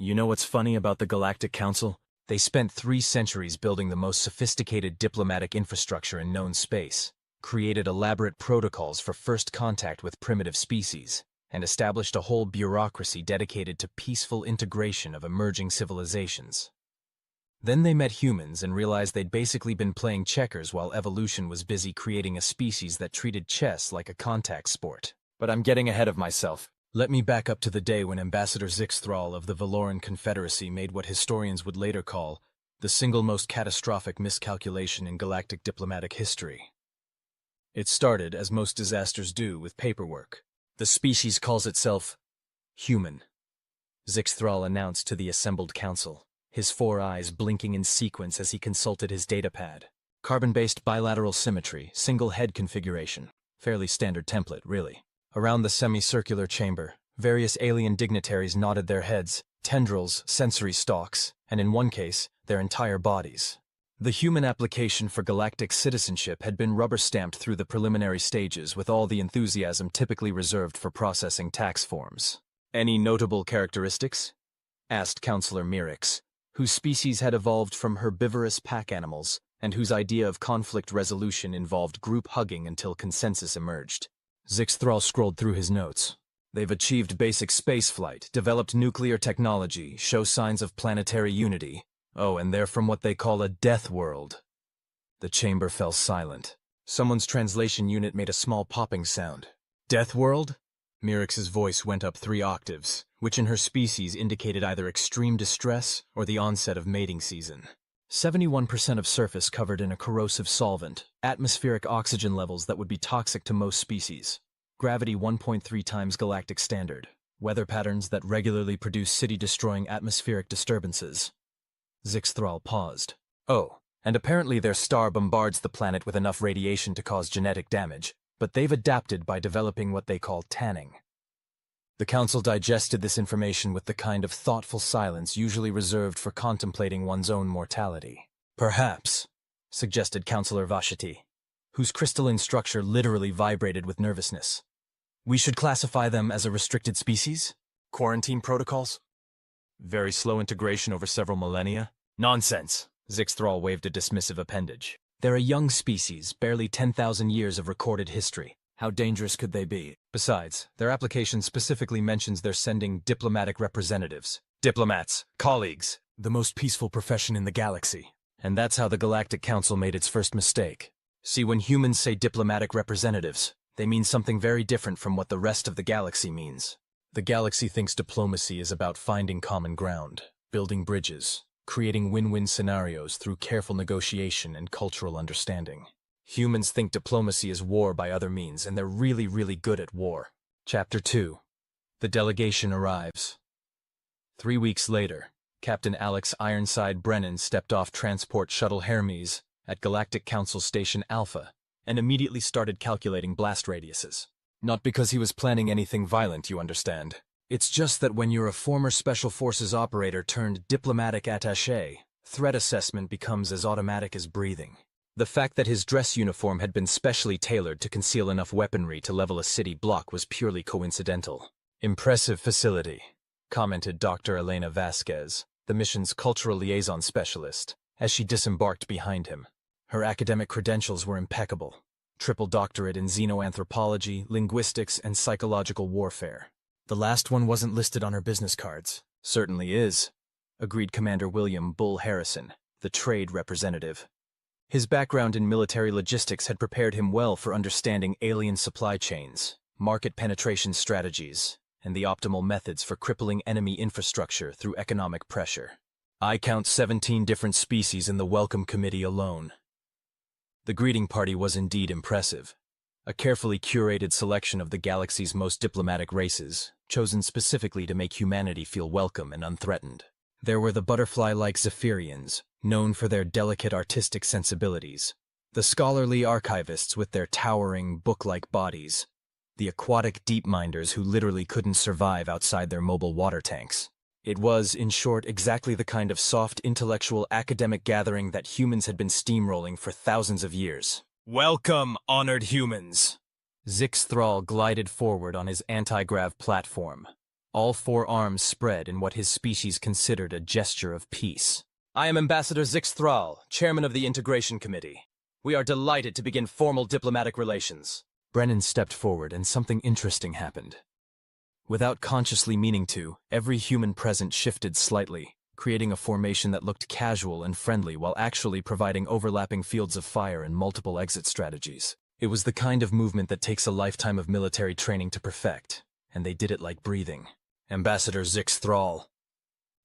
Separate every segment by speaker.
Speaker 1: You know what's funny about the Galactic Council? They spent 3 centuries building the most sophisticated diplomatic infrastructure in known space, created elaborate protocols for first contact with primitive species, and established a whole bureaucracy dedicated to peaceful integration of emerging civilizations. Then they met humans and realized they'd basically been playing checkers while evolution was busy creating a species that treated chess like a contact sport. But I'm getting ahead of myself. Let me back up to the day when Ambassador Zixthral of the Valoran Confederacy made what historians would later call the single most catastrophic miscalculation in galactic diplomatic history. It started, as most disasters do, with paperwork. The species calls itself human, Zixthral announced to the assembled council, his 4 eyes blinking in sequence as he consulted his datapad. Carbon-based bilateral symmetry, single head configuration. Fairly standard template, really. Around the semicircular chamber, various alien dignitaries nodded their heads, tendrils, sensory stalks, and in one case, their entire bodies. The human application for galactic citizenship had been rubber-stamped through the preliminary stages with all the enthusiasm typically reserved for processing tax forms. Any notable characteristics? Asked Councillor Mirix, whose species had evolved from herbivorous pack animals and whose idea of conflict resolution involved group hugging until consensus emerged. Zixthral scrolled through his notes. They've achieved basic spaceflight, developed nuclear technology, show signs of planetary unity. Oh, and they're from what they call a Deathworld. The chamber fell silent. Someone's translation unit made a small popping sound. Deathworld? Mirix's voice went up 3 octaves, which in her species indicated either extreme distress or the onset of mating season. 71% of surface covered in a corrosive solvent, atmospheric oxygen levels that would be toxic to most species, gravity 1.3 times galactic standard, weather patterns that regularly produce city-destroying atmospheric disturbances. Zixthral paused. Oh, and apparently their star bombards the planet with enough radiation to cause genetic damage, but they've adapted by developing what they call tanning. The Council digested this information with the kind of thoughtful silence usually reserved for contemplating one's own mortality. Perhaps, suggested Councillor Vashiti, whose crystalline structure literally vibrated with nervousness. We should classify them as a restricted species? Quarantine protocols? Very slow integration over several millennia? Nonsense, Zixthral waved a dismissive appendage. They're a young species, barely 10,000 years of recorded history. How dangerous could they be? Besides, their application specifically mentions they're sending diplomatic representatives. Diplomats, colleagues, the most peaceful profession in the galaxy. And that's how the Galactic Council made its first mistake. See, when humans say diplomatic representatives, they mean something very different from what the rest of the galaxy means. The galaxy thinks diplomacy is about finding common ground, building bridges, creating win-win scenarios through careful negotiation and cultural understanding. Humans think diplomacy is war by other means, and they're really, really good at war. Chapter 2. The delegation arrives. 3 weeks later, Captain Alex Ironside Brennan stepped off Transport Shuttle Hermes at Galactic Council Station Alpha and immediately started calculating blast radiuses. Not because he was planning anything violent, you understand. It's just that when you're a former Special Forces operator turned diplomatic attaché, threat assessment becomes as automatic as breathing. The fact that his dress uniform had been specially tailored to conceal enough weaponry to level a city block was purely coincidental. Impressive facility, commented Dr. Elena Vasquez, the mission's cultural liaison specialist, as she disembarked behind him. Her academic credentials were impeccable. Triple doctorate in xenoanthropology, linguistics, and psychological warfare. The last one wasn't listed on her business cards. Certainly is, agreed Commander William Bull Harrison, the trade representative. His background in military logistics had prepared him well for understanding alien supply chains, market penetration strategies, and the optimal methods for crippling enemy infrastructure through economic pressure. I count 17 different species in the Welcome Committee alone. The greeting party was indeed impressive. A carefully curated selection of the galaxy's most diplomatic races, chosen specifically to make humanity feel welcome and unthreatened. There were the butterfly-like Zephyrians, known for their delicate artistic sensibilities, the scholarly archivists with their towering, book-like bodies, the aquatic deep-minders who literally couldn't survive outside their mobile water tanks. It was, in short, exactly the kind of soft, intellectual, academic gathering that humans had been steamrolling for thousands of years. Welcome, honored humans! Zixthral glided forward on his anti-grav platform, all four arms spread in what his species considered a gesture of peace. I am Ambassador Zix Thrall, chairman of the Integration Committee. We are delighted to begin formal diplomatic relations. Brennan stepped forward and something interesting happened. Without consciously meaning to, every human present shifted slightly, creating a formation that looked casual and friendly while actually providing overlapping fields of fire and multiple exit strategies. It was the kind of movement that takes a lifetime of military training to perfect, and they did it like breathing. Ambassador Zix Thrall.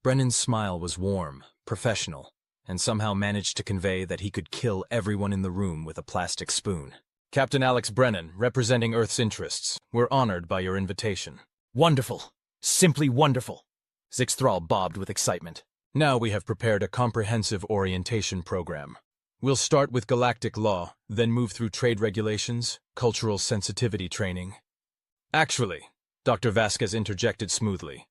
Speaker 1: Brennan's smile was warm, professional, and somehow managed to convey that he could kill everyone in the room with a plastic spoon. Captain Alex Brennan, representing Earth's interests, we're honored by your invitation. Wonderful. Simply wonderful. Zix Thrall bobbed with excitement. Now we have prepared a comprehensive orientation program. We'll start with galactic law, then move through trade regulations, cultural sensitivity training. Actually, Dr. Vasquez interjected smoothly.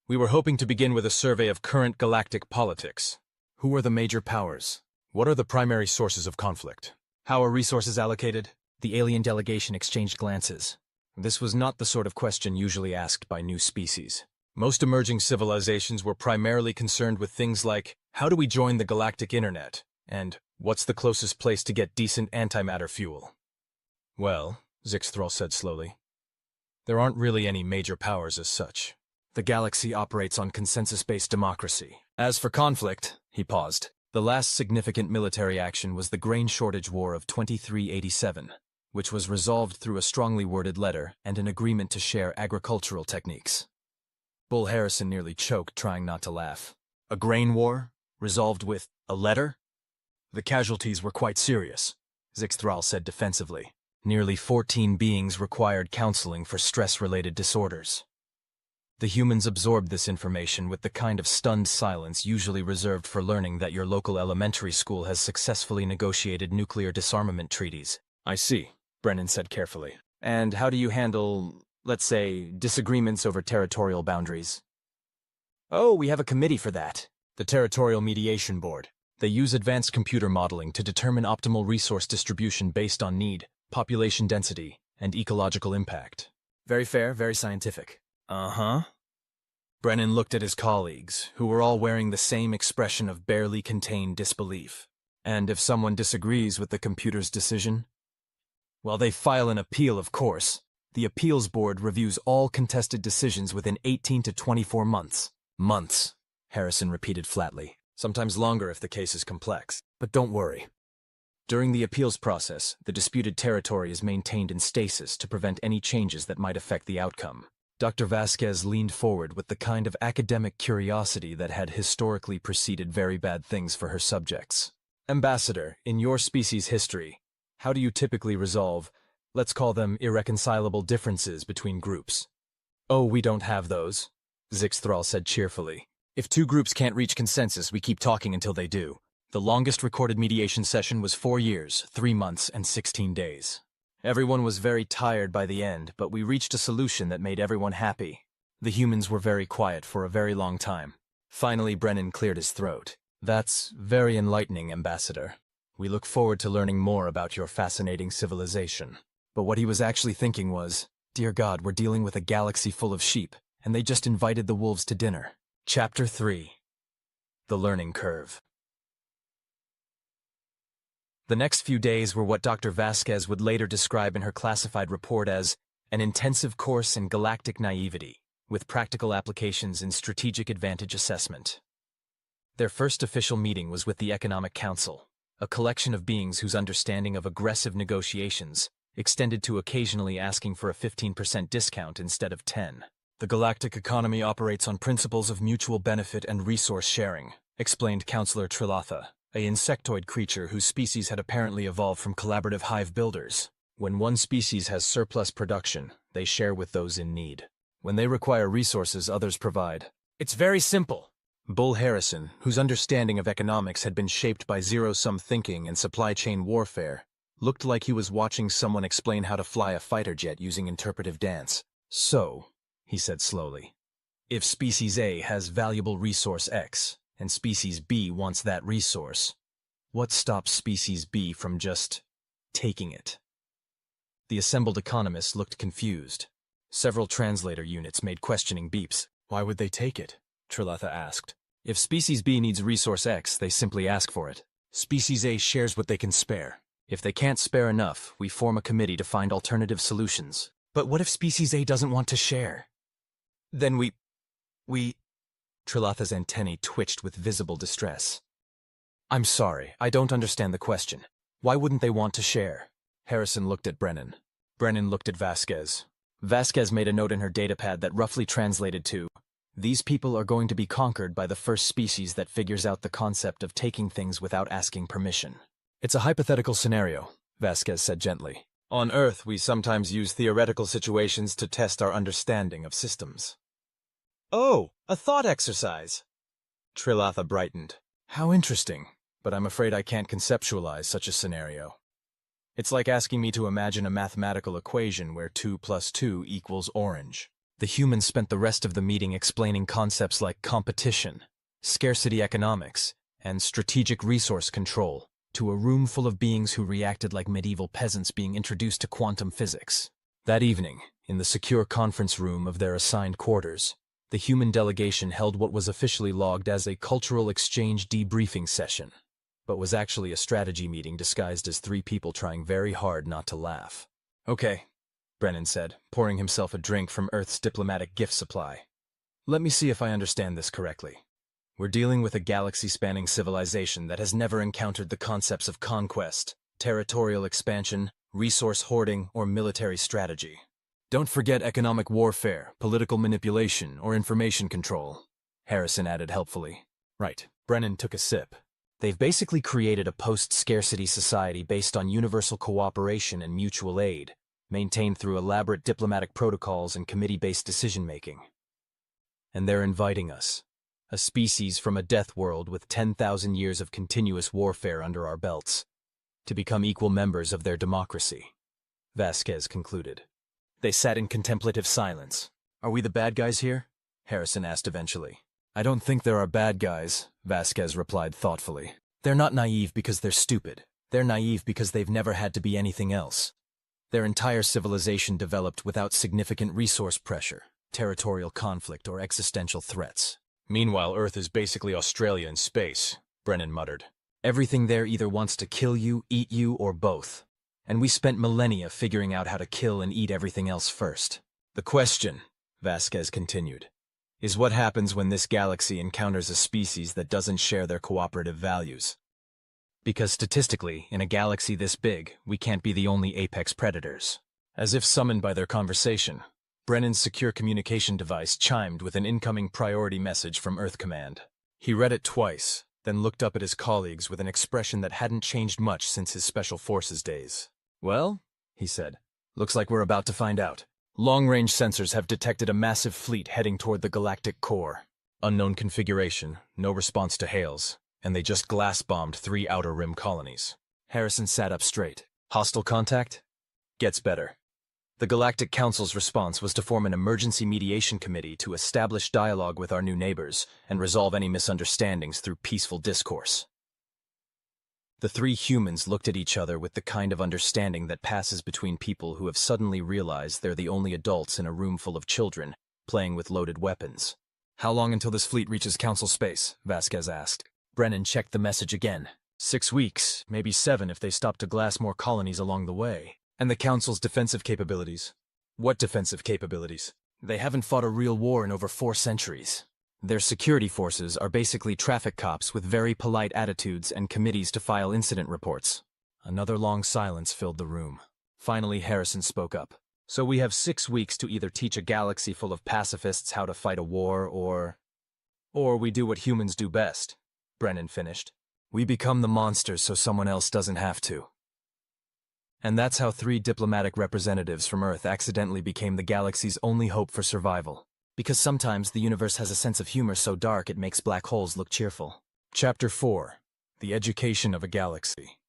Speaker 1: We were hoping to begin with a survey of current galactic politics. Who are the major powers? What are the primary sources of conflict? How are resources allocated? The alien delegation exchanged glances. This was not the sort of question usually asked by new species. Most emerging civilizations were primarily concerned with things like, how do we join the galactic internet? And, what's the closest place to get decent antimatter fuel? Well, Zix Thrall said slowly, there aren't really any major powers as such. The galaxy operates on consensus-based democracy. As for conflict, he paused. The last significant military action was the grain shortage war of 2387, which was resolved through a strongly worded letter and an agreement to share agricultural techniques. Bull Harrison nearly choked, trying not to laugh. A grain war? Resolved with a letter? The casualties were quite serious, Zix Thrall said defensively. Nearly 14 beings required counseling for stress-related disorders. The humans absorbed this information with the kind of stunned silence usually reserved for learning that your local elementary school has successfully negotiated nuclear disarmament treaties. I see, Brennan said carefully. And how do you handle, let's say, disagreements over territorial boundaries? Oh, we have a committee for that. The Territorial Mediation Board. They use advanced computer modeling to determine optimal resource distribution based on need, population density, and ecological impact. Very fair, very scientific. Uh-huh. Brennan looked at his colleagues, who were all wearing the same expression of barely contained disbelief. And if someone disagrees with the computer's decision? Well, they file an appeal, of course. The appeals board reviews all contested decisions within 18 to 24 months. Months, Harrison repeated flatly. Sometimes longer if the case is complex. But don't worry. During the appeals process, the disputed territory is maintained in stasis to prevent any changes that might affect the outcome. Dr. Vasquez leaned forward with the kind of academic curiosity that had historically preceded very bad things for her subjects. Ambassador, in your species' history, how do you typically resolve, let's call them irreconcilable differences between groups? Oh, we don't have those, Zix Thrall said cheerfully. If two groups can't reach consensus, we keep talking until they do. The longest recorded mediation session was 4 years, 3 months, and 16 days. Everyone was very tired by the end, but we reached a solution that made everyone happy. The humans were very quiet for a very long time. Finally, Brennan cleared his throat. That's very enlightening, Ambassador. We look forward to learning more about your fascinating civilization. But what he was actually thinking was, dear God, we're dealing with a galaxy full of sheep, and they just invited the wolves to dinner. Chapter 3. The Learning Curve. The next few days were what Dr. Vasquez would later describe in her classified report as an intensive course in galactic naivety, with practical applications in strategic advantage assessment. Their first official meeting was with the Economic Council, a collection of beings whose understanding of aggressive negotiations extended to occasionally asking for a 15% discount instead of 10. The galactic economy operates on principles of mutual benefit and resource sharing, explained Counselor Trilatha, an insectoid creature whose species had apparently evolved from collaborative hive builders. When one species has surplus production, they share with those in need. When they require resources, others provide. It's very simple. Bull Harrison, whose understanding of economics had been shaped by zero-sum thinking and supply chain warfare, looked like he was watching someone explain how to fly a fighter jet using interpretive dance. So, he said slowly, if Species A has valuable resource X, and Species B wants that resource, what stops Species B from just taking it? The assembled economists looked confused. Several translator units made questioning beeps. Why would they take it? Trilatha asked. If Species B needs Resource X, they simply ask for it. Species A shares what they can spare. If they can't spare enough, we form a committee to find alternative solutions. But what if Species A doesn't want to share? Then we... Trilatha's antennae twitched with visible distress. I'm sorry, I don't understand the question. Why wouldn't they want to share? Harrison looked at Brennan. Brennan looked at Vasquez. Vasquez made a note in her datapad that roughly translated to, "These people are going to be conquered by the first species that figures out the concept of taking things without asking permission." It's a hypothetical scenario, Vasquez said gently. On Earth, we sometimes use theoretical situations to test our understanding of systems. Oh, a thought exercise. Trilatha brightened. How interesting, but I'm afraid I can't conceptualize such a scenario. It's like asking me to imagine a mathematical equation where 2 + 2 = orange. The humans spent the rest of the meeting explaining concepts like competition, scarcity economics, and strategic resource control to a room full of beings who reacted like medieval peasants being introduced to quantum physics. That evening, in the secure conference room of their assigned quarters, the human delegation held what was officially logged as a cultural exchange debriefing session, but was actually a strategy meeting disguised as 3 people trying very hard not to laugh. Okay, Brennan said, pouring himself a drink from Earth's diplomatic gift supply. Let me see if I understand this correctly. We're dealing with a galaxy-spanning civilization that has never encountered the concepts of conquest, territorial expansion, resource hoarding, or military strategy. Don't forget economic warfare, political manipulation, or information control, Harrison added helpfully. Right. Brennan took a sip. They've basically created a post-scarcity society based on universal cooperation and mutual aid, maintained through elaborate diplomatic protocols and committee-based decision-making. And they're inviting us, a species from a death world with 10,000 years of continuous warfare under our belts, to become equal members of their democracy, Vasquez concluded. They sat in contemplative silence. Are we the bad guys here? Harrison asked eventually. I don't think there are bad guys, Vasquez replied thoughtfully. They're not naive because they're stupid. They're naive because they've never had to be anything else. Their entire civilization developed without significant resource pressure, territorial conflict, or existential threats. Meanwhile, Earth is basically Australia in space, Brennan muttered. Everything there either wants to kill you, eat you, or both. And we spent millennia figuring out how to kill and eat everything else first. The question, Vasquez continued, is what happens when this galaxy encounters a species that doesn't share their cooperative values. Because statistically, in a galaxy this big, we can't be the only apex predators. As if summoned by their conversation, Brennan's secure communication device chimed with an incoming priority message from Earth Command. He read it twice, then looked up at his colleagues with an expression that hadn't changed much since his Special Forces days. Well, he said, looks like we're about to find out. Long-range sensors have detected a massive fleet heading toward the galactic core. Unknown configuration, no response to hails, and they just glass-bombed 3 outer rim colonies. Harrison sat up straight. Hostile contact? Gets better. The Galactic Council's response was to form an emergency mediation committee to establish dialogue with our new neighbors and resolve any misunderstandings through peaceful discourse. The 3 humans looked at each other with the kind of understanding that passes between people who have suddenly realized they're the only adults in a room full of children, playing with loaded weapons. How long until this fleet reaches Council space? Vasquez asked. Brennan checked the message again. 6 weeks, maybe 7 if they stop to glass more colonies along the way. And the Council's defensive capabilities? What defensive capabilities? They haven't fought a real war in over 4 centuries. Their security forces are basically traffic cops with very polite attitudes and committees to file incident reports. Another long silence filled the room. Finally, Harrison spoke up. So we have 6 weeks to either teach a galaxy full of pacifists how to fight a war or we do what humans do best, Brennan finished. We become the monsters so someone else doesn't have to. And that's how 3 diplomatic representatives from Earth accidentally became the galaxy's only hope for survival. Because sometimes the universe has a sense of humor so dark it makes black holes look cheerful. Chapter 4. The Education of a Galaxy.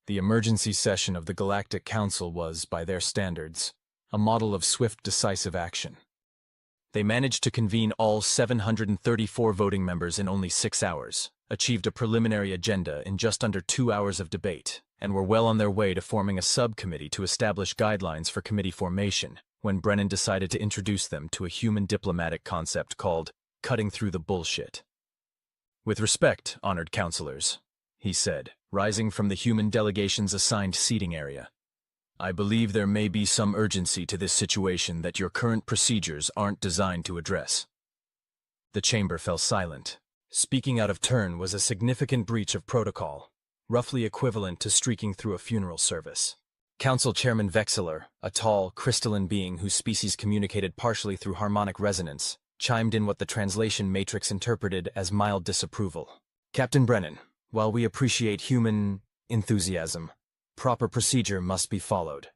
Speaker 1: The emergency session of the Galactic Council was, by their standards, a model of swift, decisive action. They managed to convene all 734 voting members in only 6 hours, achieved a preliminary agenda in just under 2 hours of debate, and were well on their way to forming a subcommittee to establish guidelines for committee formation, when Brennan decided to introduce them to a human diplomatic concept called cutting through the bullshit. "With respect, honored counselors," he said, rising from the human delegation's assigned seating area, "I believe there may be some urgency to this situation that your current procedures aren't designed to address." The chamber fell silent. Speaking out of turn was a significant breach of protocol, roughly equivalent to streaking through a funeral service. Council Chairman Vexeler, a tall, crystalline being whose species communicated partially through harmonic resonance, chimed in what the translation matrix interpreted as mild disapproval. "Captain Brennan, while we appreciate human enthusiasm, proper procedure must be followed.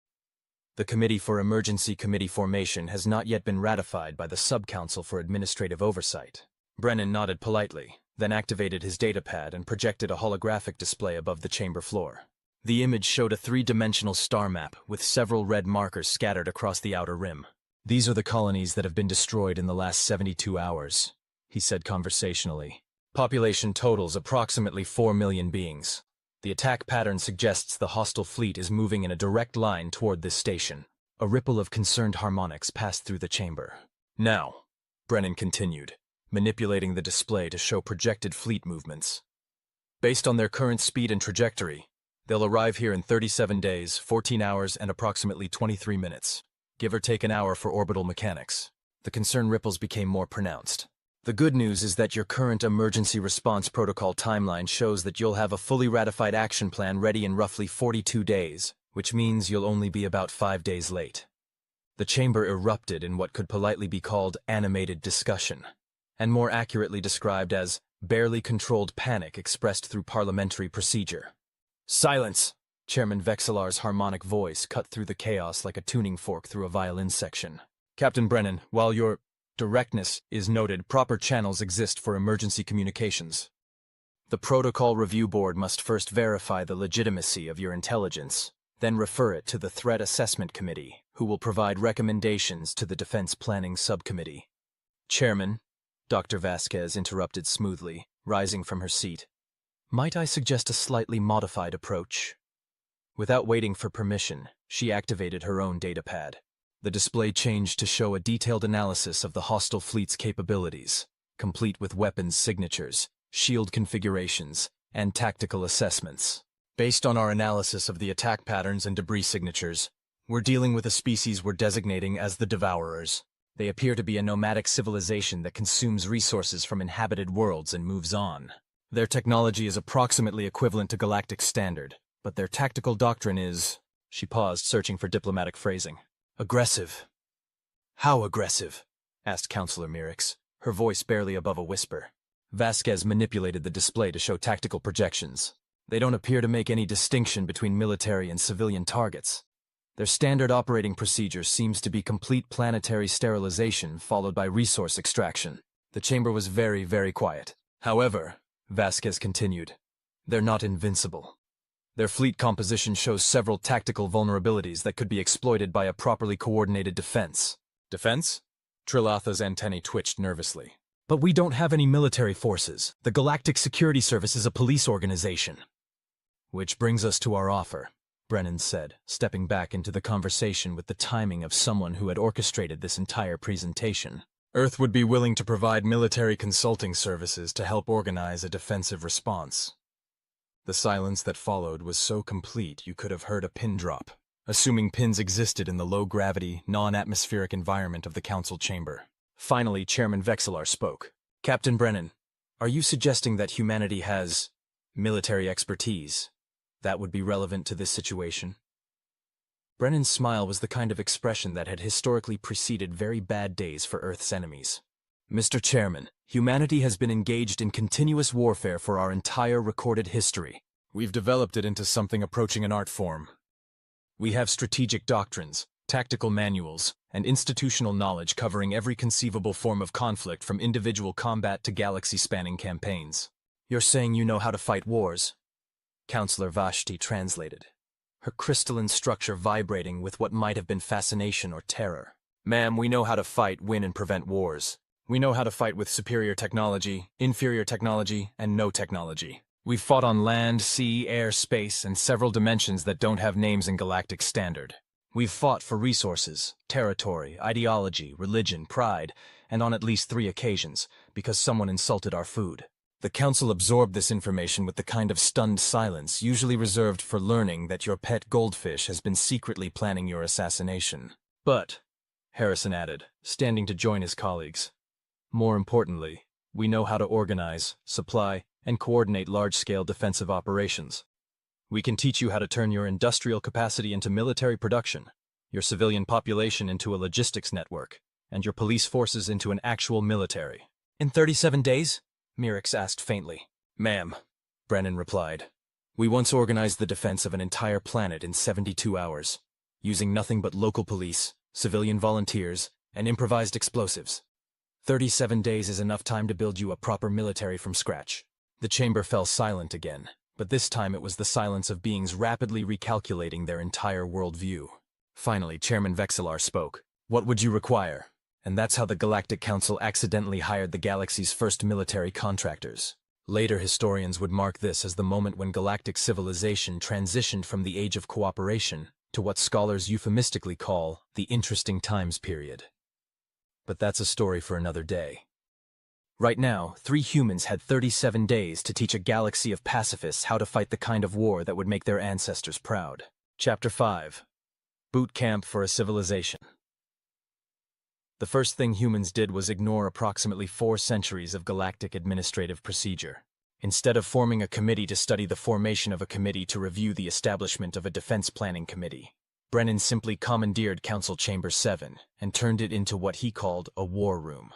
Speaker 1: The Committee for Emergency Committee formation has not yet been ratified by the Sub-Council for Administrative Oversight." Brennan nodded politely, then activated his datapad and projected a holographic display above the chamber floor. The image showed a three-dimensional star map with several red markers scattered across the outer rim. "These are the colonies that have been destroyed in the last 72 hours, he said conversationally. "Population totals approximately 4 million beings. The attack pattern suggests the hostile fleet is moving in a direct line toward this station." A ripple of concerned harmonics passed through the chamber. "Now," Brennan continued, manipulating the display to show projected fleet movements. "Based on their current speed and trajectory, they'll arrive here in 37 days, 14 hours, and approximately 23 minutes. Give or take an hour for orbital mechanics." The concern ripples became more pronounced. "The good news is that your current emergency response protocol timeline shows that you'll have a fully ratified action plan ready in roughly 42 days, which means you'll only be about 5 days late." The chamber erupted in what could politely be called animated discussion, and more accurately described as barely controlled panic expressed through parliamentary procedure. "Silence!" Chairman Vexelar's harmonic voice cut through the chaos like a tuning fork through a violin section. "Captain Brennan, while your directness is noted, proper channels exist for emergency communications. The Protocol Review Board must first verify the legitimacy of your intelligence, then refer it to the Threat Assessment Committee, who will provide recommendations to the Defense Planning Subcommittee." "Chairman," Dr. Vasquez interrupted smoothly, rising from her seat, "might I suggest a slightly modified approach?" Without waiting for permission, she activated her own datapad. The display changed to show a detailed analysis of the hostile fleet's capabilities, complete with weapons signatures, shield configurations, and tactical assessments. "Based on our analysis of the attack patterns and debris signatures, we're dealing with a species we're designating as the Devourers. They appear to be a nomadic civilization that consumes resources from inhabited worlds and moves on. Their technology is approximately equivalent to galactic standard, but their tactical doctrine is—" She paused, searching for diplomatic phrasing. "Aggressive." "How aggressive?" asked Counselor Mirix, her voice barely above a whisper. Vasquez manipulated the display to show tactical projections. "They don't appear to make any distinction between military and civilian targets. Their standard operating procedure seems to be complete planetary sterilization followed by resource extraction." The chamber was very, very quiet. "However," Vasquez continued, "they're not invincible. Their fleet composition shows several tactical vulnerabilities that could be exploited by a properly coordinated defense." "Defense?" Trilatha's antennae twitched nervously. "But we don't have any military forces. The Galactic Security Service is a police organization." "Which brings us to our offer," Brennan said, stepping back into the conversation with the timing of someone who had orchestrated this entire presentation. "Earth would be willing to provide military consulting services to help organize a defensive response." The silence that followed was so complete you could have heard a pin drop, assuming pins existed in the low-gravity, non-atmospheric environment of the council chamber. Finally, Chairman Vexelar spoke. "Captain Brennan, are you suggesting that humanity has military expertise that would be relevant to this situation?" Brennan's smile was the kind of expression that had historically preceded very bad days for Earth's enemies. "Mr. Chairman, humanity has been engaged in continuous warfare for our entire recorded history. We've developed it into something approaching an art form. We have strategic doctrines, tactical manuals, and institutional knowledge covering every conceivable form of conflict from individual combat to galaxy-spanning campaigns." "You're saying you know how to fight wars?" Counselor Vashti translated, her crystalline structure vibrating with what might have been fascination or terror. "Ma'am, we know how to fight, win, and prevent wars. We know how to fight with superior technology, inferior technology, and no technology. We've fought on land, sea, air, space, and several dimensions that don't have names in galactic standard. We've fought for resources, territory, ideology, religion, pride, and on at least 3 occasions, because someone insulted our food. The Council absorbed this information with the kind of stunned silence usually reserved for learning that your pet goldfish has been secretly planning your assassination. But, Harrison added, standing to join his colleagues, more importantly, we know how to organize, supply, and coordinate large-scale defensive operations. We can teach you how to turn your industrial capacity into military production, your civilian population into a logistics network, and your police forces into an actual military. In 37 days? Mirix asked faintly. Ma'am, Brennan replied. We once organized the defense of an entire planet in 72 hours, using nothing but local police, civilian volunteers, and improvised explosives. 37 days is enough time to build you a proper military from scratch. The chamber fell silent again, but this time it was the silence of beings rapidly recalculating their entire worldview. Finally, Chairman Vexillar spoke. What would you require? And that's how the Galactic Council accidentally hired the galaxy's first military contractors. Later historians would mark this as the moment when galactic civilization transitioned from the age of cooperation to what scholars euphemistically call the interesting times period. But that's a story for another day. Right now, 3 humans had 37 days to teach a galaxy of pacifists how to fight the kind of war that would make their ancestors proud. Chapter 5. Boot Camp for a Civilization. The first thing humans did was ignore approximately 4 centuries of galactic administrative procedure. Instead of forming a committee to study the formation of a committee to review the establishment of a defense planning committee, Brennan simply commandeered Council Chamber 7 and turned it into what he called a war room.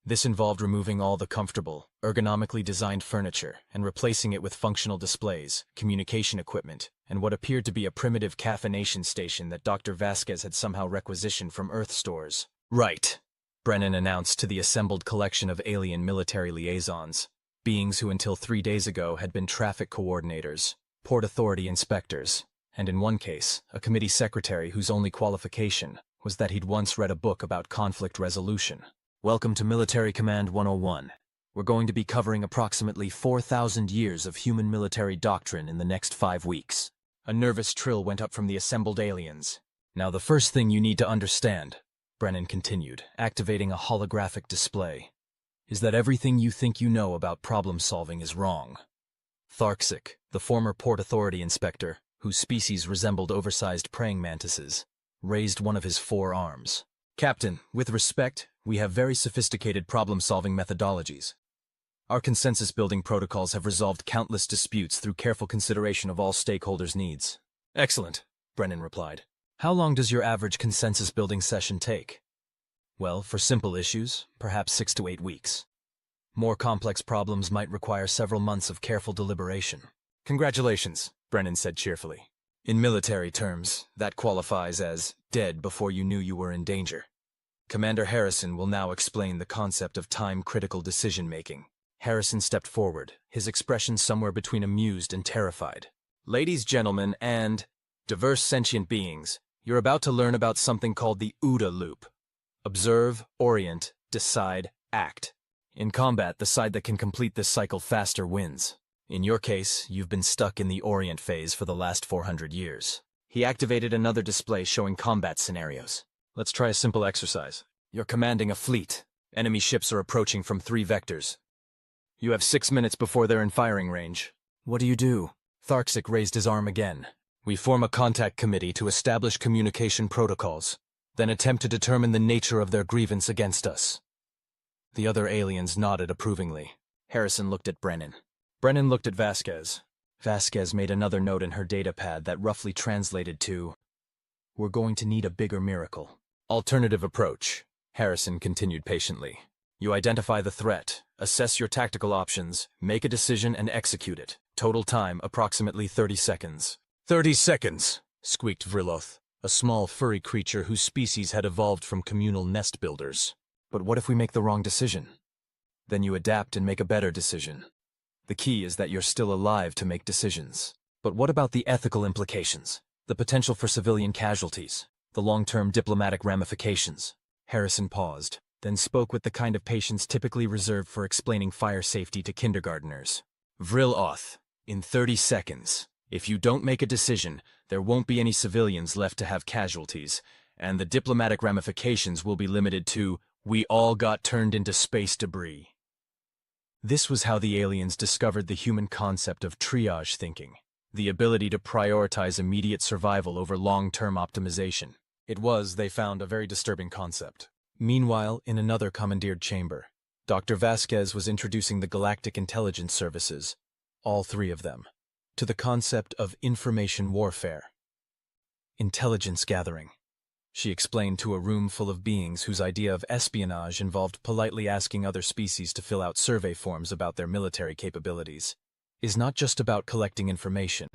Speaker 1: This involved removing all the comfortable, ergonomically designed furniture and replacing it with functional displays, communication equipment, and what appeared to be a primitive caffeination station that Dr. Vasquez had somehow requisitioned from Earth stores. Right, Brennan announced to the assembled collection of alien military liaisons, beings who until 3 days ago had been traffic coordinators, port authority inspectors, and in one case, a committee secretary whose only qualification was that he'd once read a book about conflict resolution. Welcome to Military Command 101. We're going to be covering approximately 4,000 years of human military doctrine in the next 5 weeks. A nervous trill went up from the assembled aliens. Now the first thing you need to understand, Brennan continued, activating a holographic display, is that everything you think you know about problem solving is wrong. Tharxic, the former Port Authority inspector, whose species resembled oversized praying mantises, raised one of his 4 arms. Captain, with respect, we have very sophisticated problem-solving methodologies. Our consensus-building protocols have resolved countless disputes through careful consideration of all stakeholders' needs. Excellent, Brennan replied. How long does your average consensus-building session take? Well, for simple issues, perhaps 6 to 8 weeks. More complex problems might require several months of careful deliberation. Congratulations, Brennan said cheerfully. In military terms, that qualifies as dead before you knew you were in danger. Commander Harrison will now explain the concept of time-critical decision-making. Harrison stepped forward, his expression somewhere between amused and terrified. Ladies, gentlemen, and diverse sentient beings, you're about to learn about something called the OODA loop. Observe, orient, decide, act. In combat, the side that can complete this cycle faster wins. In your case, you've been stuck in the orient phase for the last 400 years. He activated another display showing combat scenarios. Let's try a simple exercise. You're commanding a fleet. Enemy ships are approaching from 3 vectors. You have 6 minutes before they're in firing range. What do you do? Tharxic raised his arm again. We form a contact committee to establish communication protocols, then attempt to determine the nature of their grievance against us. The other aliens nodded approvingly. Harrison looked at Brennan. Brennan looked at Vasquez. Vasquez made another note in her datapad that roughly translated to, "We're going to need a bigger miracle." Alternative approach, Harrison continued patiently. You identify the threat, assess your tactical options, make a decision and execute it. Total time, approximately 30 seconds. 30 seconds, squeaked Vriloth, a small furry creature whose species had evolved from communal nest builders. But what if we make the wrong decision? Then you adapt and make a better decision. The key is that you're still alive to make decisions. But what about the ethical implications? The potential for civilian casualties? The long-term diplomatic ramifications? Harrison paused, then spoke with the kind of patience typically reserved for explaining fire safety to kindergarteners. Vriloth, in 30 seconds, If you don't make a decision, there won't be any civilians left to have casualties, and the diplomatic ramifications will be limited to, we all got turned into space debris. This was how the aliens discovered the human concept of triage thinking, the ability to prioritize immediate survival over long-term optimization. It was, they found, a very disturbing concept. Meanwhile, in another commandeered chamber, Dr. Vasquez was introducing the Galactic Intelligence Services, all three of them, to the concept of information warfare. Intelligence gathering, she explained to a room full of beings whose idea of espionage involved politely asking other species to fill out survey forms about their military capabilities, is not just about collecting information.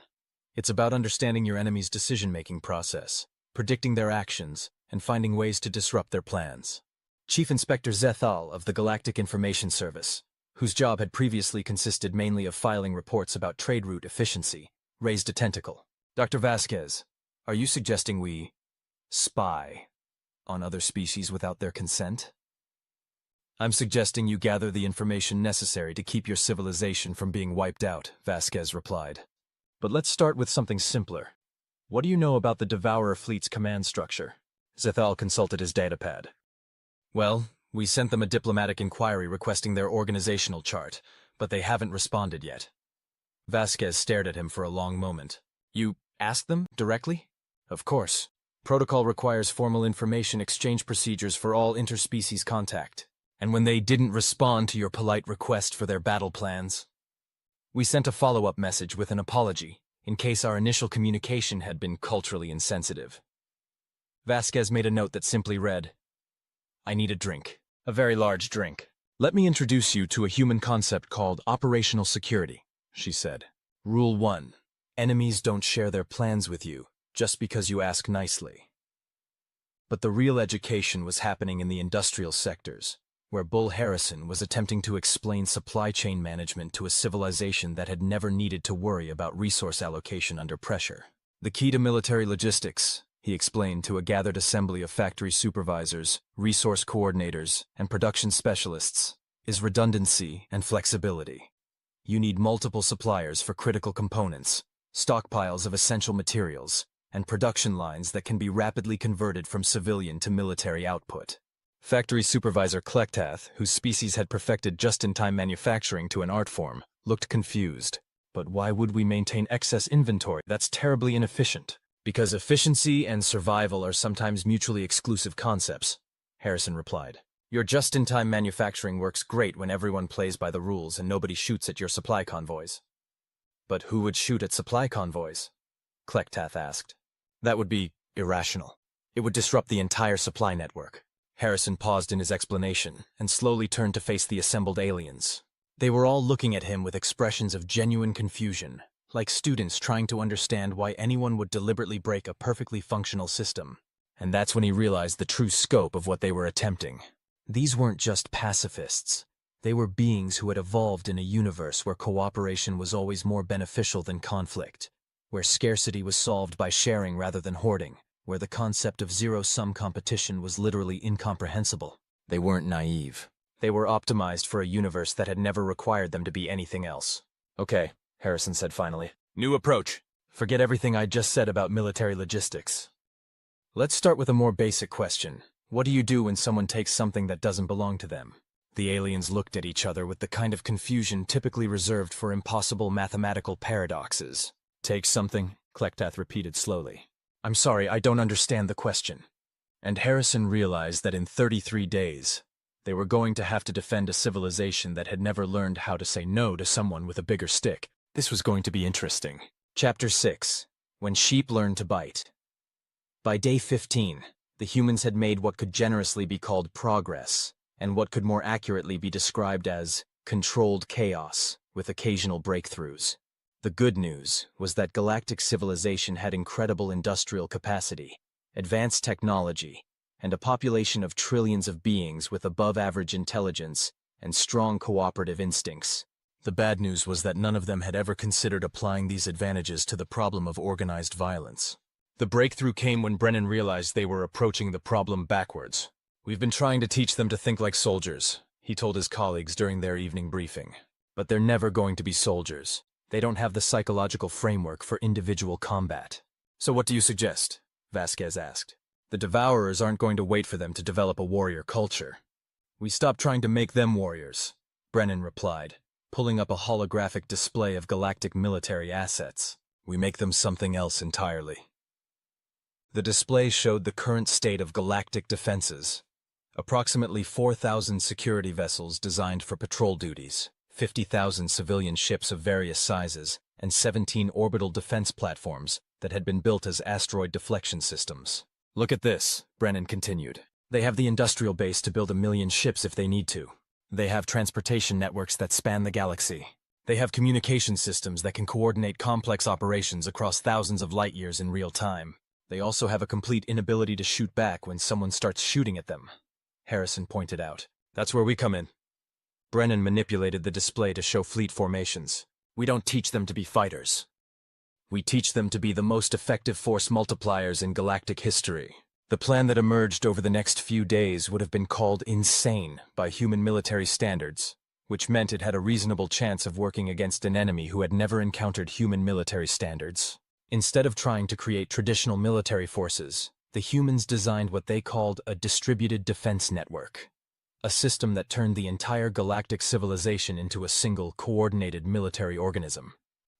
Speaker 1: It's about understanding your enemy's decision-making process, predicting their actions, and finding ways to disrupt their plans. Chief Inspector Zethal of the Galactic Information Service, whose job had previously consisted mainly of filing reports about trade route efficiency, raised a tentacle. Dr. Vasquez, are you suggesting we spy on other species without their consent? I'm suggesting you gather the information necessary to keep your civilization from being wiped out, Vasquez replied. But let's start with something simpler. What do you know about the Devourer fleet's command structure? Zethal consulted his datapad. Well, we sent them a diplomatic inquiry requesting their organizational chart, but they haven't responded yet. Vasquez stared at him for a long moment. You asked them directly? Of course. Protocol requires formal information exchange procedures for all interspecies contact. And when they didn't respond to your polite request for their battle plans, we sent a follow-up message with an apology, in case our initial communication had been culturally insensitive. Vasquez made a note that simply read, I need a drink. A very large drink. Let me introduce you to a human concept called operational security, she said. Rule 1. Enemies don't share their plans with you, just because you ask nicely. But the real education was happening in the industrial sectors, where Bull Harrison was attempting to explain supply chain management to a civilization that had never needed to worry about resource allocation under pressure. The key to military logistics, he explained to a gathered assembly of factory supervisors, resource coordinators, and production specialists, is redundancy and flexibility. You need multiple suppliers for critical components, stockpiles of essential materials, and production lines that can be rapidly converted from civilian to military output. Factory supervisor Klektath, whose species had perfected just-in-time manufacturing to an art form, looked confused. But why would we maintain excess inventory? That's terribly inefficient. Because efficiency and survival are sometimes mutually exclusive concepts, Harrison replied. Your just-in-time manufacturing works great when everyone plays by the rules and nobody shoots at your supply convoys. But who would shoot at supply convoys? Klektath asked. That would be irrational. It would disrupt the entire supply network. Harrison paused in his explanation and slowly turned to face the assembled aliens. They were all looking at him with expressions of genuine confusion, like students trying to understand why anyone would deliberately break a perfectly functional system. And that's when he realized the true scope of what they were attempting. These weren't just pacifists. They were beings who had evolved in a universe where cooperation was always more beneficial than conflict, where scarcity was solved by sharing rather than hoarding, where the concept of zero-sum competition was literally incomprehensible. They weren't naive. They were optimized for a universe that had never required them to be anything else. Okay, Harrison said finally. New approach. Forget everything I just said about military logistics. Let's start with a more basic question. What do you do when someone takes something that doesn't belong to them? The aliens looked at each other with the kind of confusion typically reserved for impossible mathematical paradoxes. Take something, Klektath repeated slowly. I'm sorry, I don't understand the question. And Harrison realized that in 33 days, they were going to have to defend a civilization that had never learned how to say no to someone with a bigger stick. This was going to be interesting. Chapter 6. When Sheep Learn to Bite. By day 15, the humans had made what could generously be called progress, and what could more accurately be described as controlled chaos, with occasional breakthroughs. The good news was that galactic civilization had incredible industrial capacity, advanced technology, and a population of trillions of beings with above-average intelligence and strong cooperative instincts. The bad news was that none of them had ever considered applying these advantages to the problem of organized violence. The breakthrough came when Brennan realized they were approaching the problem backwards. We've been trying to teach them to think like soldiers, he told his colleagues during their evening briefing. But they're never going to be soldiers. They don't have the psychological framework for individual combat. So what do you suggest? Vasquez asked. The Devourers aren't going to wait for them to develop a warrior culture. We stop trying to make them warriors, Brennan replied, pulling up a holographic display of galactic military assets. We make them something else entirely. The display showed the current state of galactic defenses. Approximately 4,000 security vessels designed for patrol duties, 50,000 civilian ships of various sizes, and 17 orbital defense platforms that had been built as asteroid deflection systems. Look at this, Brennan continued. They have the industrial base to build 1 million ships if they need to. They have transportation networks that span the galaxy. They have communication systems that can coordinate complex operations across thousands of light years in real time. They also have a complete inability to shoot back when someone starts shooting at them, Harrison pointed out. That's where we come in. Brennan manipulated the display to show fleet formations. We don't teach them to be fighters. We teach them to be the most effective force multipliers in galactic history. The plan that emerged over the next few days would have been called insane by human military standards, which meant it had a reasonable chance of working against an enemy who had never encountered human military standards. Instead of trying to create traditional military forces, the humans designed what they called a distributed defense network, a system that turned the entire galactic civilization into a single, coordinated military organism.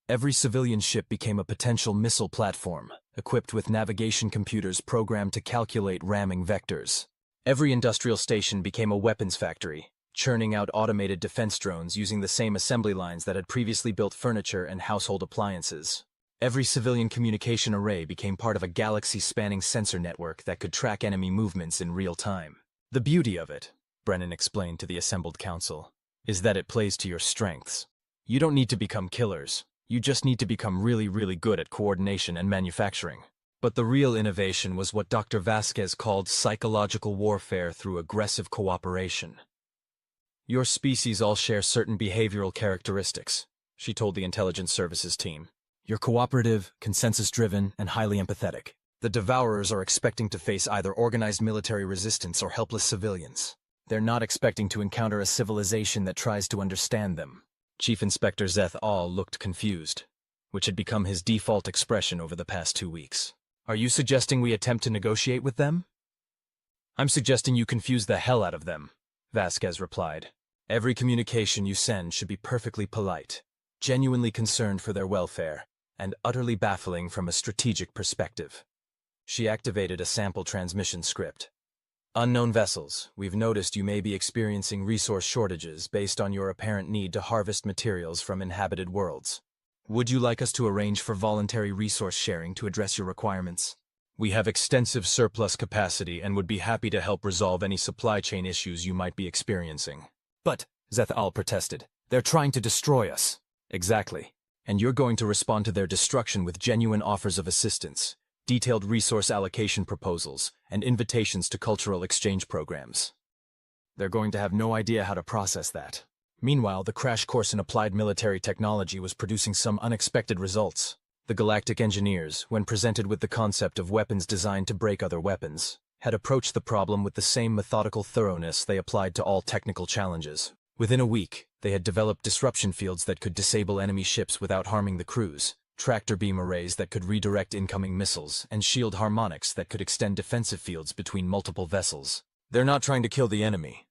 Speaker 1: Every civilian ship became a potential missile platform, equipped with navigation computers programmed to calculate ramming vectors. Every industrial station became a weapons factory, churning out automated defense drones using the same assembly lines that had previously built furniture and household appliances. Every civilian communication array became part of a galaxy-spanning sensor network that could track enemy movements in real time. The beauty of it, Brennan explained to the assembled council, is that it plays to your strengths. You don't need to become killers. You just need to become really, really good at coordination and manufacturing. But the real innovation was what Dr. Vasquez called psychological warfare through aggressive cooperation. Your species all share certain behavioral characteristics, she told the intelligence services team. You're cooperative, consensus-driven, and highly empathetic. The Devourers are expecting to face either organized military resistance or helpless civilians. They're not expecting to encounter a civilization that tries to understand them. Chief Inspector Zeth Al looked confused, which had become his default expression over the past 2 weeks. Are you suggesting we attempt to negotiate with them? I'm suggesting you confuse the hell out of them, Vasquez replied. Every communication you send should be perfectly polite, genuinely concerned for their welfare, and utterly baffling from a strategic perspective. She activated a sample transmission script. Unknown vessels, we've noticed you may be experiencing resource shortages based on your apparent need to harvest materials from inhabited worlds. Would you like us to arrange for voluntary resource sharing to address your requirements? We have extensive surplus capacity and would be happy to help resolve any supply chain issues you might be experiencing. But, Zeth Al protested, they're trying to destroy us. Exactly. And you're going to respond to their destruction with genuine offers of assistance, detailed resource allocation proposals, and invitations to cultural exchange programs. They're going to have no idea how to process that. Meanwhile, the crash course in applied military technology was producing some unexpected results. The galactic engineers, when presented with the concept of weapons designed to break other weapons, had approached the problem with the same methodical thoroughness they applied to all technical challenges. Within a week, they had developed disruption fields that could disable enemy ships without harming the crews, tractor beam arrays that could redirect incoming missiles, and shield harmonics that could extend defensive fields between multiple vessels. They're not trying to kill the enemy,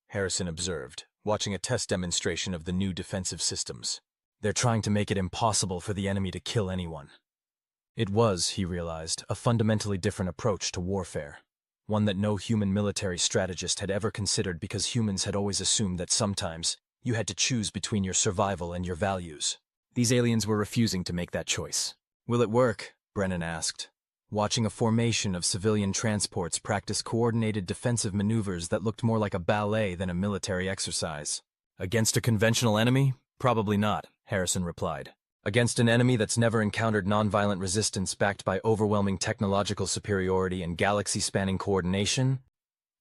Speaker 1: Harrison observed, watching a test demonstration of the new defensive systems. They're trying to make it impossible for the enemy to kill anyone. It was, he realized, a fundamentally different approach to warfare, one that no human military strategist had ever considered because humans had always assumed that sometimes you had to choose between your survival and your values. These aliens were refusing to make that choice. Will it work? Brennan asked, watching a formation of civilian transports practice coordinated defensive maneuvers that looked more like a ballet than a military exercise. Against a conventional enemy? Probably not, Harrison replied. Against an enemy that's never encountered nonviolent resistance backed by overwhelming technological superiority and galaxy-spanning coordination?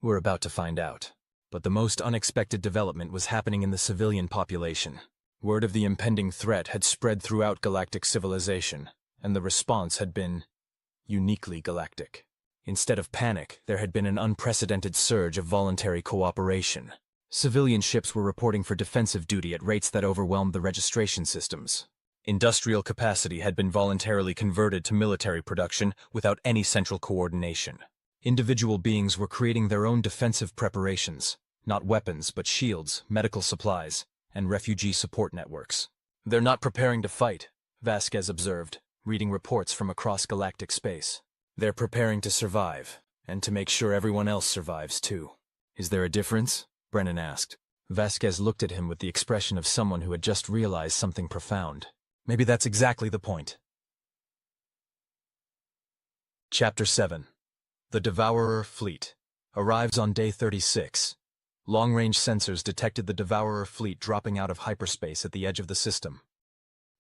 Speaker 1: We're about to find out. But the most unexpected development was happening in the civilian population. Word of the impending threat had spread throughout galactic civilization, and the response had been uniquely galactic. Instead of panic, there had been an unprecedented surge of voluntary cooperation. Civilian ships were reporting for defensive duty at rates that overwhelmed the registration systems. Industrial capacity had been voluntarily converted to military production without any central coordination. Individual beings were creating their own defensive preparations, not weapons but shields, medical supplies, and refugee support networks. "They're not preparing to fight," Vasquez observed, reading reports from across galactic space. "They're preparing to survive, and to make sure everyone else survives too." "Is there a difference?" Brennan asked. Vasquez looked at him with the expression of someone who had just realized something profound. "Maybe that's exactly the point." Chapter 7. The Devourer Fleet arrives on day 36. Long-range sensors detected the Devourer fleet dropping out of hyperspace at the edge of the system.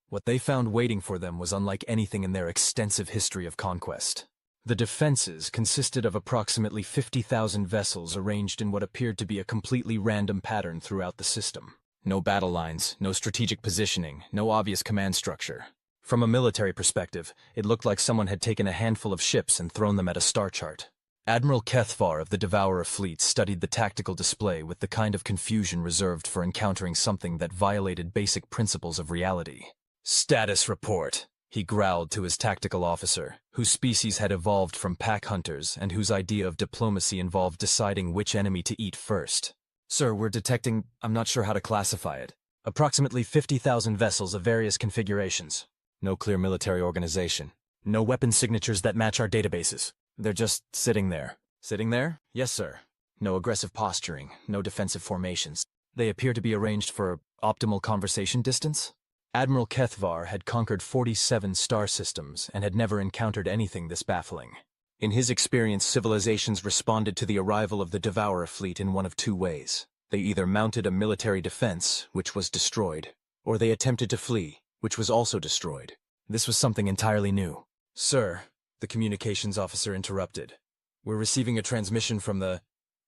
Speaker 1: What they found waiting for them was unlike anything in their extensive history of conquest. The defenses consisted of approximately 50,000 vessels arranged in what appeared to be a completely random pattern throughout the system. No battle lines, no strategic positioning, no obvious command structure. From a military perspective, it looked like someone had taken a handful of ships and thrown them at a star chart. Admiral Kethvar of the Devourer fleet studied the tactical display with the kind of confusion reserved for encountering something that violated basic principles of reality. "Status report," he growled to his tactical officer, whose species had evolved from pack hunters and whose idea of diplomacy involved deciding which enemy to eat first. "Sir, we're detecting, I'm not sure how to classify it, approximately 50,000 vessels of various configurations. No clear military organization. No weapon signatures that match our databases. They're just sitting there." "Sitting there?" "Yes, sir. No aggressive posturing, no defensive formations. They appear to be arranged for optimal conversation distance." Admiral Kethvar had conquered 47 star systems and had never encountered anything this baffling. In his experience, civilizations responded to the arrival of the Devourer fleet in one of two ways. They either mounted a military defense, which was destroyed, or they attempted to flee, which was also destroyed. This was something entirely new. "Sir," the communications officer interrupted. "We're receiving a transmission from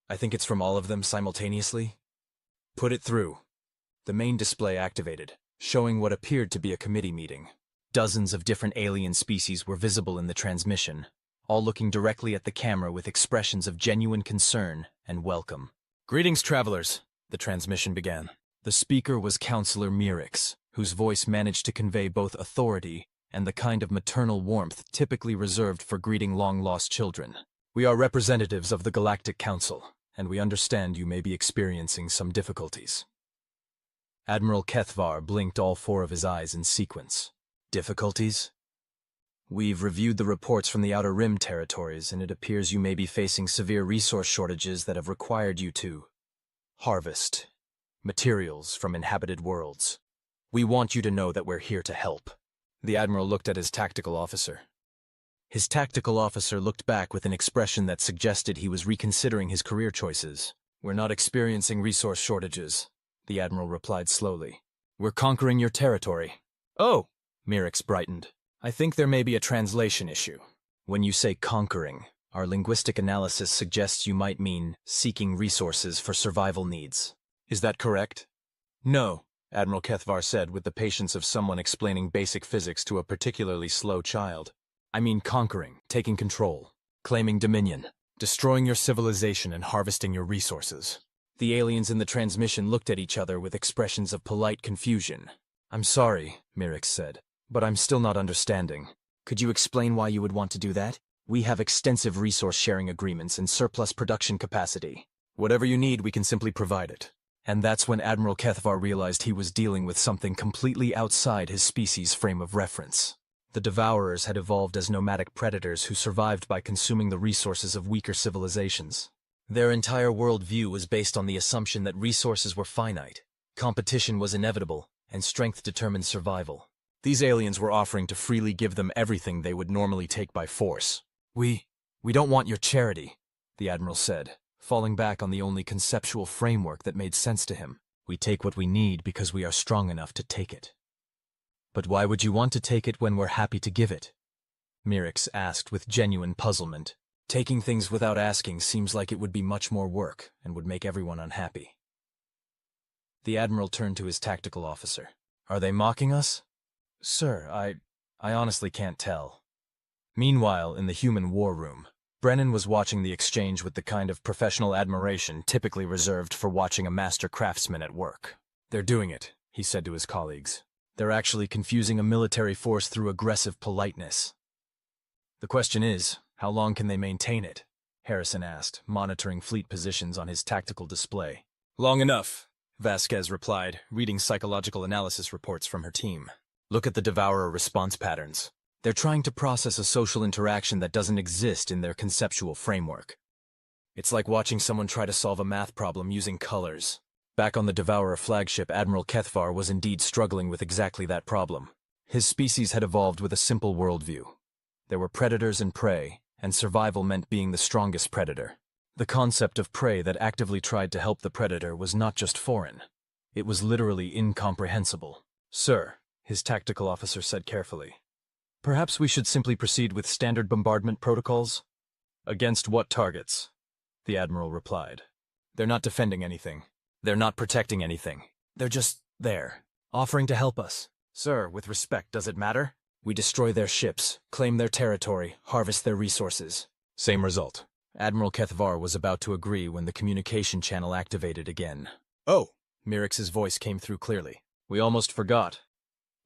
Speaker 1: I think it's from all of them simultaneously." "Put it through." The main display activated, showing what appeared to be a committee meeting. Dozens of different alien species were visible in the transmission, all looking directly at the camera with expressions of genuine concern and welcome. "Greetings, travelers," the transmission began. The speaker was Counselor Mirix, whose voice managed to convey both authority and the kind of maternal warmth typically reserved for greeting long-lost children. "We are representatives of the Galactic Council, and we understand you may be experiencing some difficulties." Admiral Kethvar blinked all four of his eyes in sequence. "Difficulties?" "We've reviewed the reports from the Outer Rim territories, and it appears you may be facing severe resource shortages that have required you to harvest materials from inhabited worlds. We want you to know that we're here to help." The Admiral looked at his tactical officer. His tactical officer looked back with an expression that suggested he was reconsidering his career choices. "We're not experiencing resource shortages," the Admiral replied slowly. "We're conquering your territory." "Oh," Mirix brightened. "I think there may be a translation issue. When you say conquering, our linguistic analysis suggests you might mean seeking resources for survival needs. Is that correct?" "No," Admiral Kethvar said with the patience of someone explaining basic physics to a particularly slow child. "I mean conquering, taking control, claiming dominion, destroying your civilization and harvesting your resources." The aliens in the transmission looked at each other with expressions of polite confusion. "I'm sorry," Mirix said, "but I'm still not understanding. Could you explain why you would want to do that? We have extensive resource-sharing agreements and surplus production capacity. Whatever you need, we can simply provide it." And that's when Admiral Kethvar realized he was dealing with something completely outside his species' frame of reference. The Devourers had evolved as nomadic predators who survived by consuming the resources of weaker civilizations. Their entire worldview was based on the assumption that resources were finite, competition was inevitable, and strength determined survival. These aliens were offering to freely give them everything they would normally take by force. We don't want your charity," the Admiral said, falling back on the only conceptual framework that made sense to him. "We take what we need because we are strong enough to take it." "But why would you want to take it when we're happy to give it?" Mirix asked with genuine puzzlement. "Taking things without asking seems like it would be much more work and would make everyone unhappy." The Admiral turned to his tactical officer. "Are they mocking us?" "Sir, I honestly can't tell." Meanwhile, in the human war room, Brennan was watching the exchange with the kind of professional admiration typically reserved for watching a master craftsman at work. "They're doing it," he said to his colleagues. They're actually confusing a military force through aggressive politeness. The question is, how long can they maintain it? Harrison asked, monitoring fleet positions on his tactical display. Long enough, Vasquez replied, reading psychological analysis reports from her team. Look at the Devourer response patterns. They're trying to process a social interaction that doesn't exist in their conceptual framework. It's like watching someone try to solve a math problem using colors. Back on the Devourer flagship, Admiral Kethvar was indeed struggling with exactly that problem. His species had evolved with a simple worldview. There were predators and prey, and survival meant being the strongest predator. The concept of prey that actively tried to help the predator was not just foreign. It was literally incomprehensible. Sir, his tactical officer said carefully, perhaps we should simply proceed with standard bombardment protocols? Against what targets? The Admiral replied. They're not defending anything. They're not protecting anything. They're just there, offering to help us. Sir, with respect, does it matter? We destroy their ships, claim their territory, harvest their resources. Same result. Admiral Kethvar was about to agree when the communication channel activated again. Oh! Mirix's voice came through clearly. We almost forgot.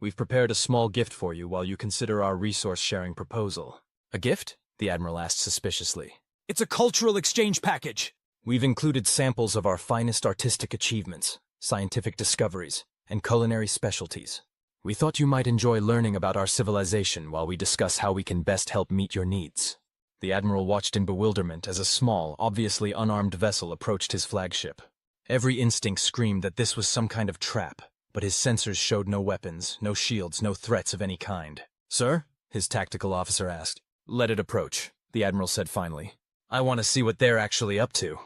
Speaker 1: We've prepared a small gift for you while you consider our resource-sharing proposal. A gift? The Admiral asked suspiciously. It's a cultural exchange package! We've included samples of our finest artistic achievements, scientific discoveries, and culinary specialties. We thought you might enjoy learning about our civilization while we discuss how we can best help meet your needs. The Admiral watched in bewilderment as a small, obviously unarmed vessel approached his flagship. Every instinct screamed that this was some kind of trap, but his sensors showed no weapons, no shields, no threats of any kind. Sir? His tactical officer asked. Let it approach, the Admiral said finally. I want to see what they're actually up to.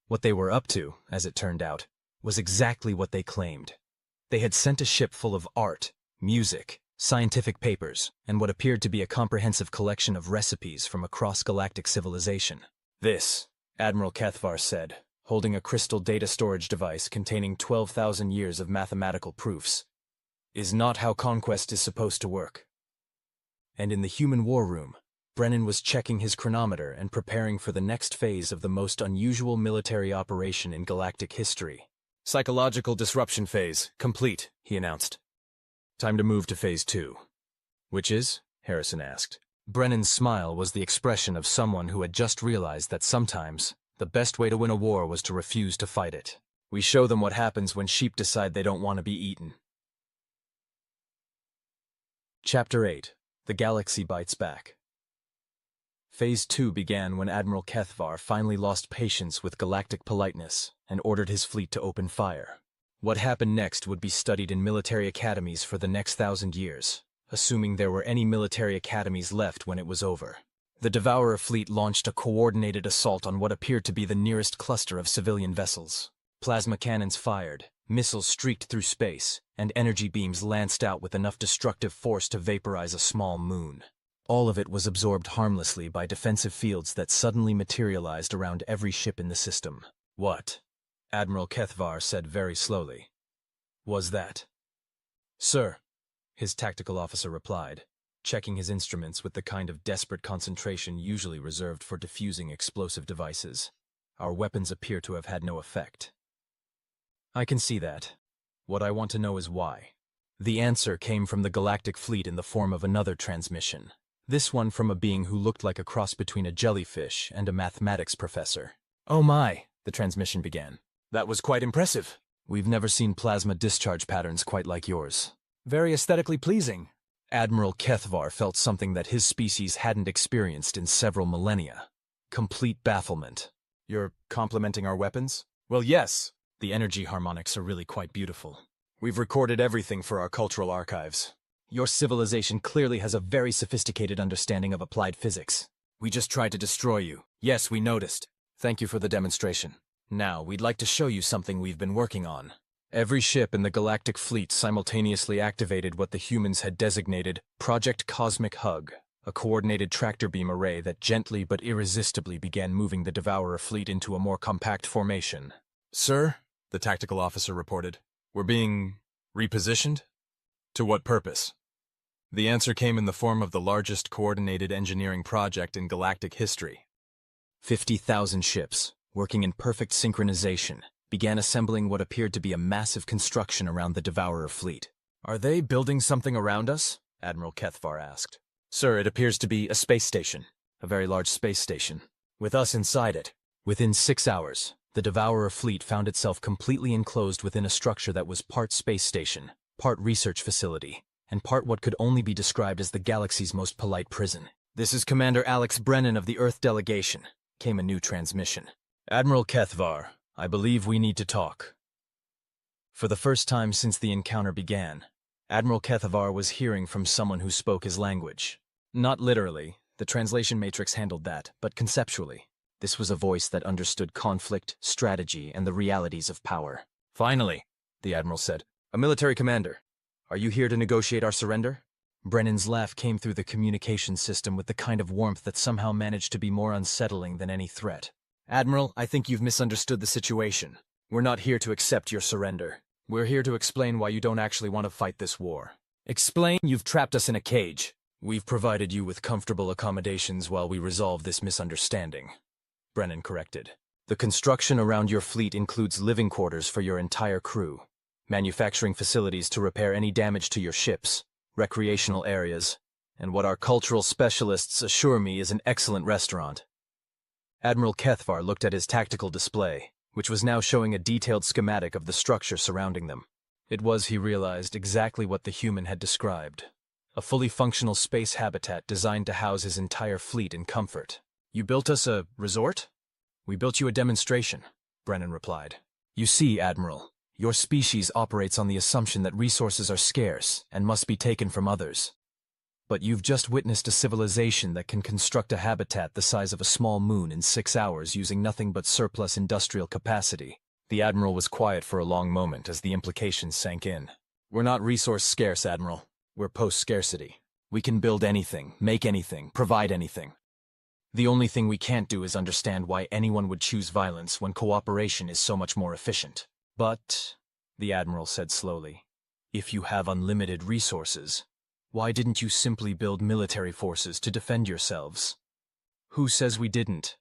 Speaker 1: What they were up to, as it turned out, was exactly what they claimed. They had sent a ship full of art, music, scientific papers, and what appeared to be a comprehensive collection of recipes from across galactic civilization. This, Admiral Kethvar said, holding a crystal data storage device containing 12,000 years of mathematical proofs, is not how conquest is supposed to work. And in the human war room, Brennan was checking his chronometer and preparing for the next phase of the most unusual military operation in galactic history. Psychological disruption phase, complete, he announced. Time to move to phase 2. Which is? Harrison asked. Brennan's smile was the expression of someone who had just realized that sometimes the best way to win a war was to refuse to fight it. We show them what happens when sheep decide they don't want to be eaten. Chapter 8. The Galaxy Bites Back. Phase 2 began when Admiral Kethvar finally lost patience with galactic politeness and ordered his fleet to open fire. What happened next would be studied in military academies for the next 1,000 years, assuming there were any military academies left when it was over. The Devourer fleet launched a coordinated assault on what appeared to be the nearest cluster of civilian vessels. Plasma cannons fired, missiles streaked through space, and energy beams lanced out with enough destructive force to vaporize a small moon. All of it was absorbed harmlessly by defensive fields that suddenly materialized around every ship in the system. What? Admiral Kethvar said very slowly. Was that? Sir, his tactical officer replied, checking his instruments with the kind of desperate concentration usually reserved for defusing explosive devices. Our weapons appear to have had no effect. I can see that. What I want to know is why. The answer came from the Galactic Fleet in the form of another transmission. This one from a being who looked like a cross between a jellyfish and a mathematics professor. Oh my, the transmission began. That was quite impressive. We've never seen plasma discharge patterns quite like yours. Very aesthetically pleasing. Admiral Kethvar felt something that his species hadn't experienced in several millennia. Complete bafflement. You're complimenting our weapons? Well, yes. The energy harmonics are really quite beautiful. We've recorded everything for our cultural archives. Your civilization clearly has a very sophisticated understanding of applied physics. We just tried to destroy you. Yes, we noticed. Thank you for the demonstration. Now, we'd like to show you something we've been working on. Every ship in the Galactic Fleet simultaneously activated what the humans had designated Project Cosmic Hug, a coordinated tractor beam array that gently but irresistibly began moving the Devourer fleet into a more compact formation. Sir, the tactical officer reported, we're being repositioned? To what purpose? The answer came in the form of the largest coordinated engineering project in galactic history. 50,000 ships, working in perfect synchronization, began assembling what appeared to be a massive construction around the Devourer fleet. Are they building something around us? Admiral Kethvar asked. Sir, it appears to be a space station. A very large space station. With us inside it. Within 6 hours, the Devourer fleet found itself completely enclosed within a structure that was part space station, part research facility, and part what could only be described as the galaxy's most polite prison. This is Commander Alex Brennan of the Earth delegation, came a new transmission. Admiral Kethvar, I believe we need to talk. For the first time since the encounter began, Admiral Kethvar was hearing from someone who spoke his language. Not literally, the translation matrix handled that, but conceptually. This was a voice that understood conflict, strategy, and the realities of power. Finally, the Admiral said, a military commander. Are you here to negotiate our surrender? Brennan's laugh came through the communication system with the kind of warmth that somehow managed to be more unsettling than any threat. Admiral, I think you've misunderstood the situation. We're not here to accept your surrender. We're here to explain why you don't actually want to fight this war. Explain you've trapped us in a cage. We've provided you with comfortable accommodations while we resolve this misunderstanding. Brennan corrected. The construction around your fleet includes living quarters for your entire crew, manufacturing facilities to repair any damage to your ships, recreational areas, and what our cultural specialists assure me is an excellent restaurant. Admiral Kethvar looked at his tactical display, which was now showing a detailed schematic of the structure surrounding them. It was, he realized, exactly what the human had described. A fully functional space habitat designed to house his entire fleet in comfort. You built us a resort? We built you a demonstration, Brennan replied. You see, Admiral, your species operates on the assumption that resources are scarce and must be taken from others. But you've just witnessed a civilization that can construct a habitat the size of a small moon in 6 hours using nothing but surplus industrial capacity. The Admiral was quiet for a long moment as the implications sank in. We're not resource scarce, Admiral. We're post-scarcity. We can build anything, make anything, provide anything. The only thing we can't do is understand why anyone would choose violence when cooperation is so much more efficient. But, the Admiral said slowly, if you have unlimited resources, why didn't you simply build military forces to defend yourselves? Who says we didn't?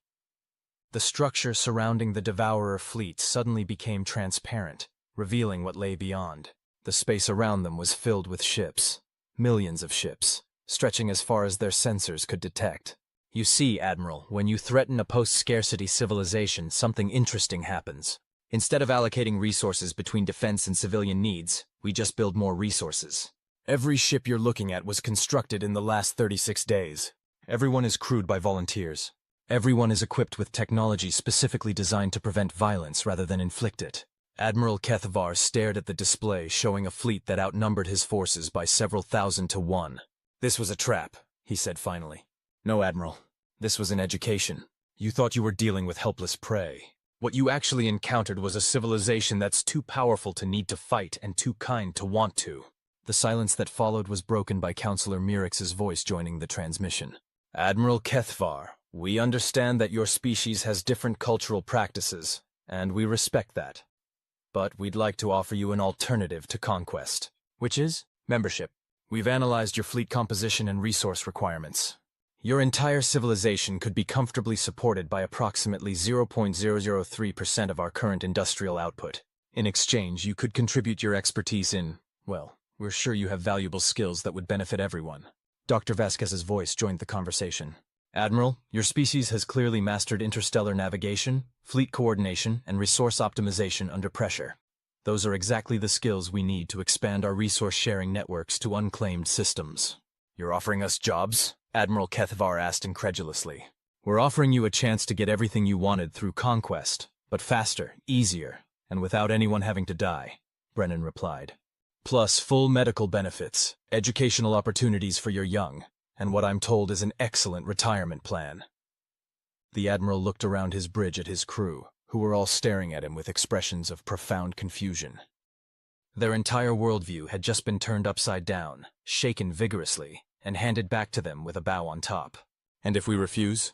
Speaker 1: The structure surrounding the Devourer fleet suddenly became transparent, revealing what lay beyond. The space around them was filled with ships, millions of ships, stretching as far as their sensors could detect. You see, Admiral, when you threaten a post-scarcity civilization, something interesting happens. Instead of allocating resources between defense and civilian needs, we just build more resources. Every ship you're looking at was constructed in the last 36 days. Everyone is crewed by volunteers. Everyone is equipped with technology specifically designed to prevent violence rather than inflict it. Admiral Kethvar stared at the display showing a fleet that outnumbered his forces by several thousand to one. This was a trap, he said finally. No, Admiral. This was an education. You thought you were dealing with helpless prey. What you actually encountered was a civilization that's too powerful to need to fight and too kind to want to. The silence that followed was broken by Counselor Mirix's voice joining the transmission. Admiral Kethvar, we understand that your species has different cultural practices, and we respect that. But we'd like to offer you an alternative to conquest. Which is? Membership. We've analyzed your fleet composition and resource requirements. Your entire civilization could be comfortably supported by approximately 0.003% of our current industrial output. In exchange, you could contribute your expertise in, well, we're sure you have valuable skills that would benefit everyone. Dr. Vasquez's voice joined the conversation. Admiral, your species has clearly mastered interstellar navigation, fleet coordination, and resource optimization under pressure. Those are exactly the skills we need to expand our resource-sharing networks to unclaimed systems. You're offering us jobs? Admiral Kethvar asked incredulously. We're offering you a chance to get everything you wanted through conquest, but faster, easier, and without anyone having to die, Brennan replied. Plus full medical benefits, educational opportunities for your young, and what I'm told is an excellent retirement plan. The Admiral looked around his bridge at his crew, who were all staring at him with expressions of profound confusion. Their entire worldview had just been turned upside down, shaken vigorously, and handed back to them with a bow on top. And if we refuse?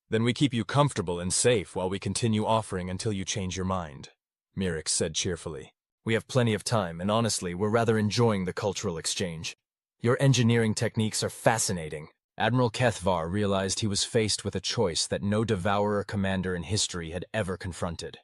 Speaker 1: Then we keep you comfortable and safe while we continue offering until you change your mind, Mirix said cheerfully. We have plenty of time, and honestly, we're rather enjoying the cultural exchange. Your engineering techniques are fascinating. Admiral Kethvar realized he was faced with a choice that no Devourer commander in history had ever confronted.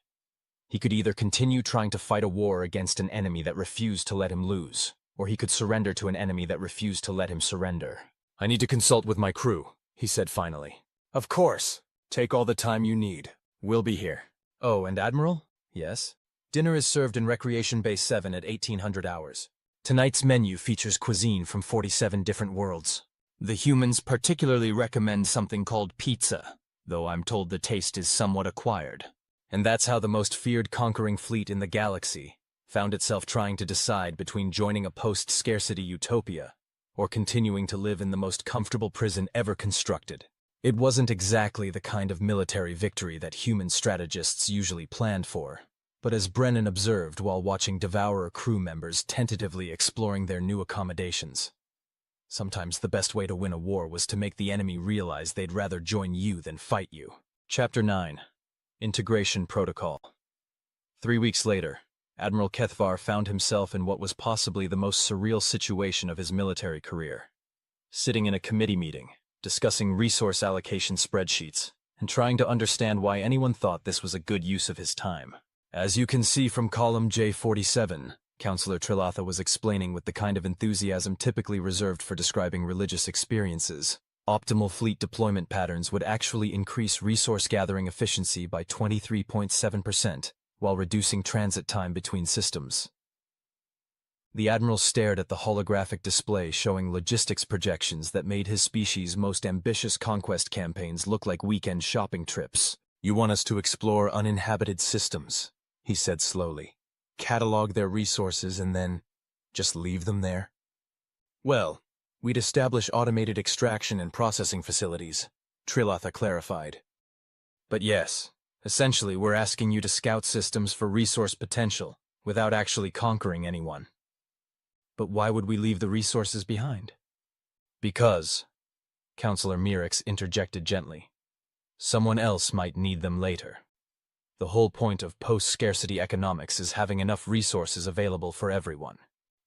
Speaker 1: He could either continue trying to fight a war against an enemy that refused to let him lose, or he could surrender to an enemy that refused to let him surrender. "I need to consult with my crew," he said finally. "Of course. Take all the time you need. We'll be here." "Oh, and Admiral?" "Yes?" "Dinner is served in Recreation Bay 7 at 1800 hours. Tonight's menu features cuisine from 47 different worlds. The humans particularly recommend something called pizza, though I'm told the taste is somewhat acquired. And that's how the most feared conquering fleet in the galaxy found itself trying to decide between joining a post-scarcity utopia or continuing to live in the most comfortable prison ever constructed. It wasn't exactly the kind of military victory that human strategists usually planned for, but as Brennan observed while watching Devourer crew members tentatively exploring their new accommodations, sometimes the best way to win a war was to make the enemy realize they'd rather join you than fight you. Chapter 9. Integration Protocol. 3 weeks later, Admiral Kethvar found himself in what was possibly the most surreal situation of his military career. Sitting in a committee meeting, discussing resource allocation spreadsheets, and trying to understand why anyone thought this was a good use of his time. "As you can see from column J47, Counselor Trilatha was explaining with the kind of enthusiasm typically reserved for describing religious experiences, optimal fleet deployment patterns would actually increase resource gathering efficiency by 23.7%, while reducing transit time between systems." The Admiral stared at the holographic display showing logistics projections that made his species' most ambitious conquest campaigns look like weekend shopping trips. "You want us to explore uninhabited systems," he said slowly. "Catalog their resources and then just leave them there?" "Well, we'd establish automated extraction and processing facilities," Trilatha clarified. "But yes, essentially we're asking you to scout systems for resource potential without actually conquering anyone." "But why would we leave the resources behind?" "Because," Counselor Mirix interjected gently, "someone else might need them later. The whole point of post-scarcity economics is having enough resources available for everyone."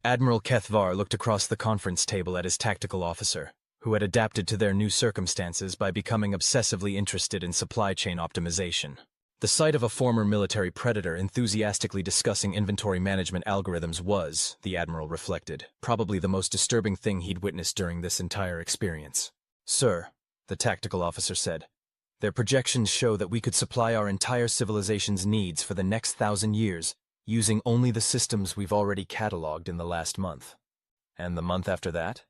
Speaker 1: Admiral Kethvar looked across the conference table at his tactical officer, who had adapted to their new circumstances by becoming obsessively interested in supply chain optimization. The sight of a former military predator enthusiastically discussing inventory management algorithms was, the Admiral reflected, probably the most disturbing thing he'd witnessed during this entire experience. "Sir," the tactical officer said, "their projections show that we could supply our entire civilization's needs for the next 1,000 years using only the systems we've already cataloged in the last month." "And the month after that?"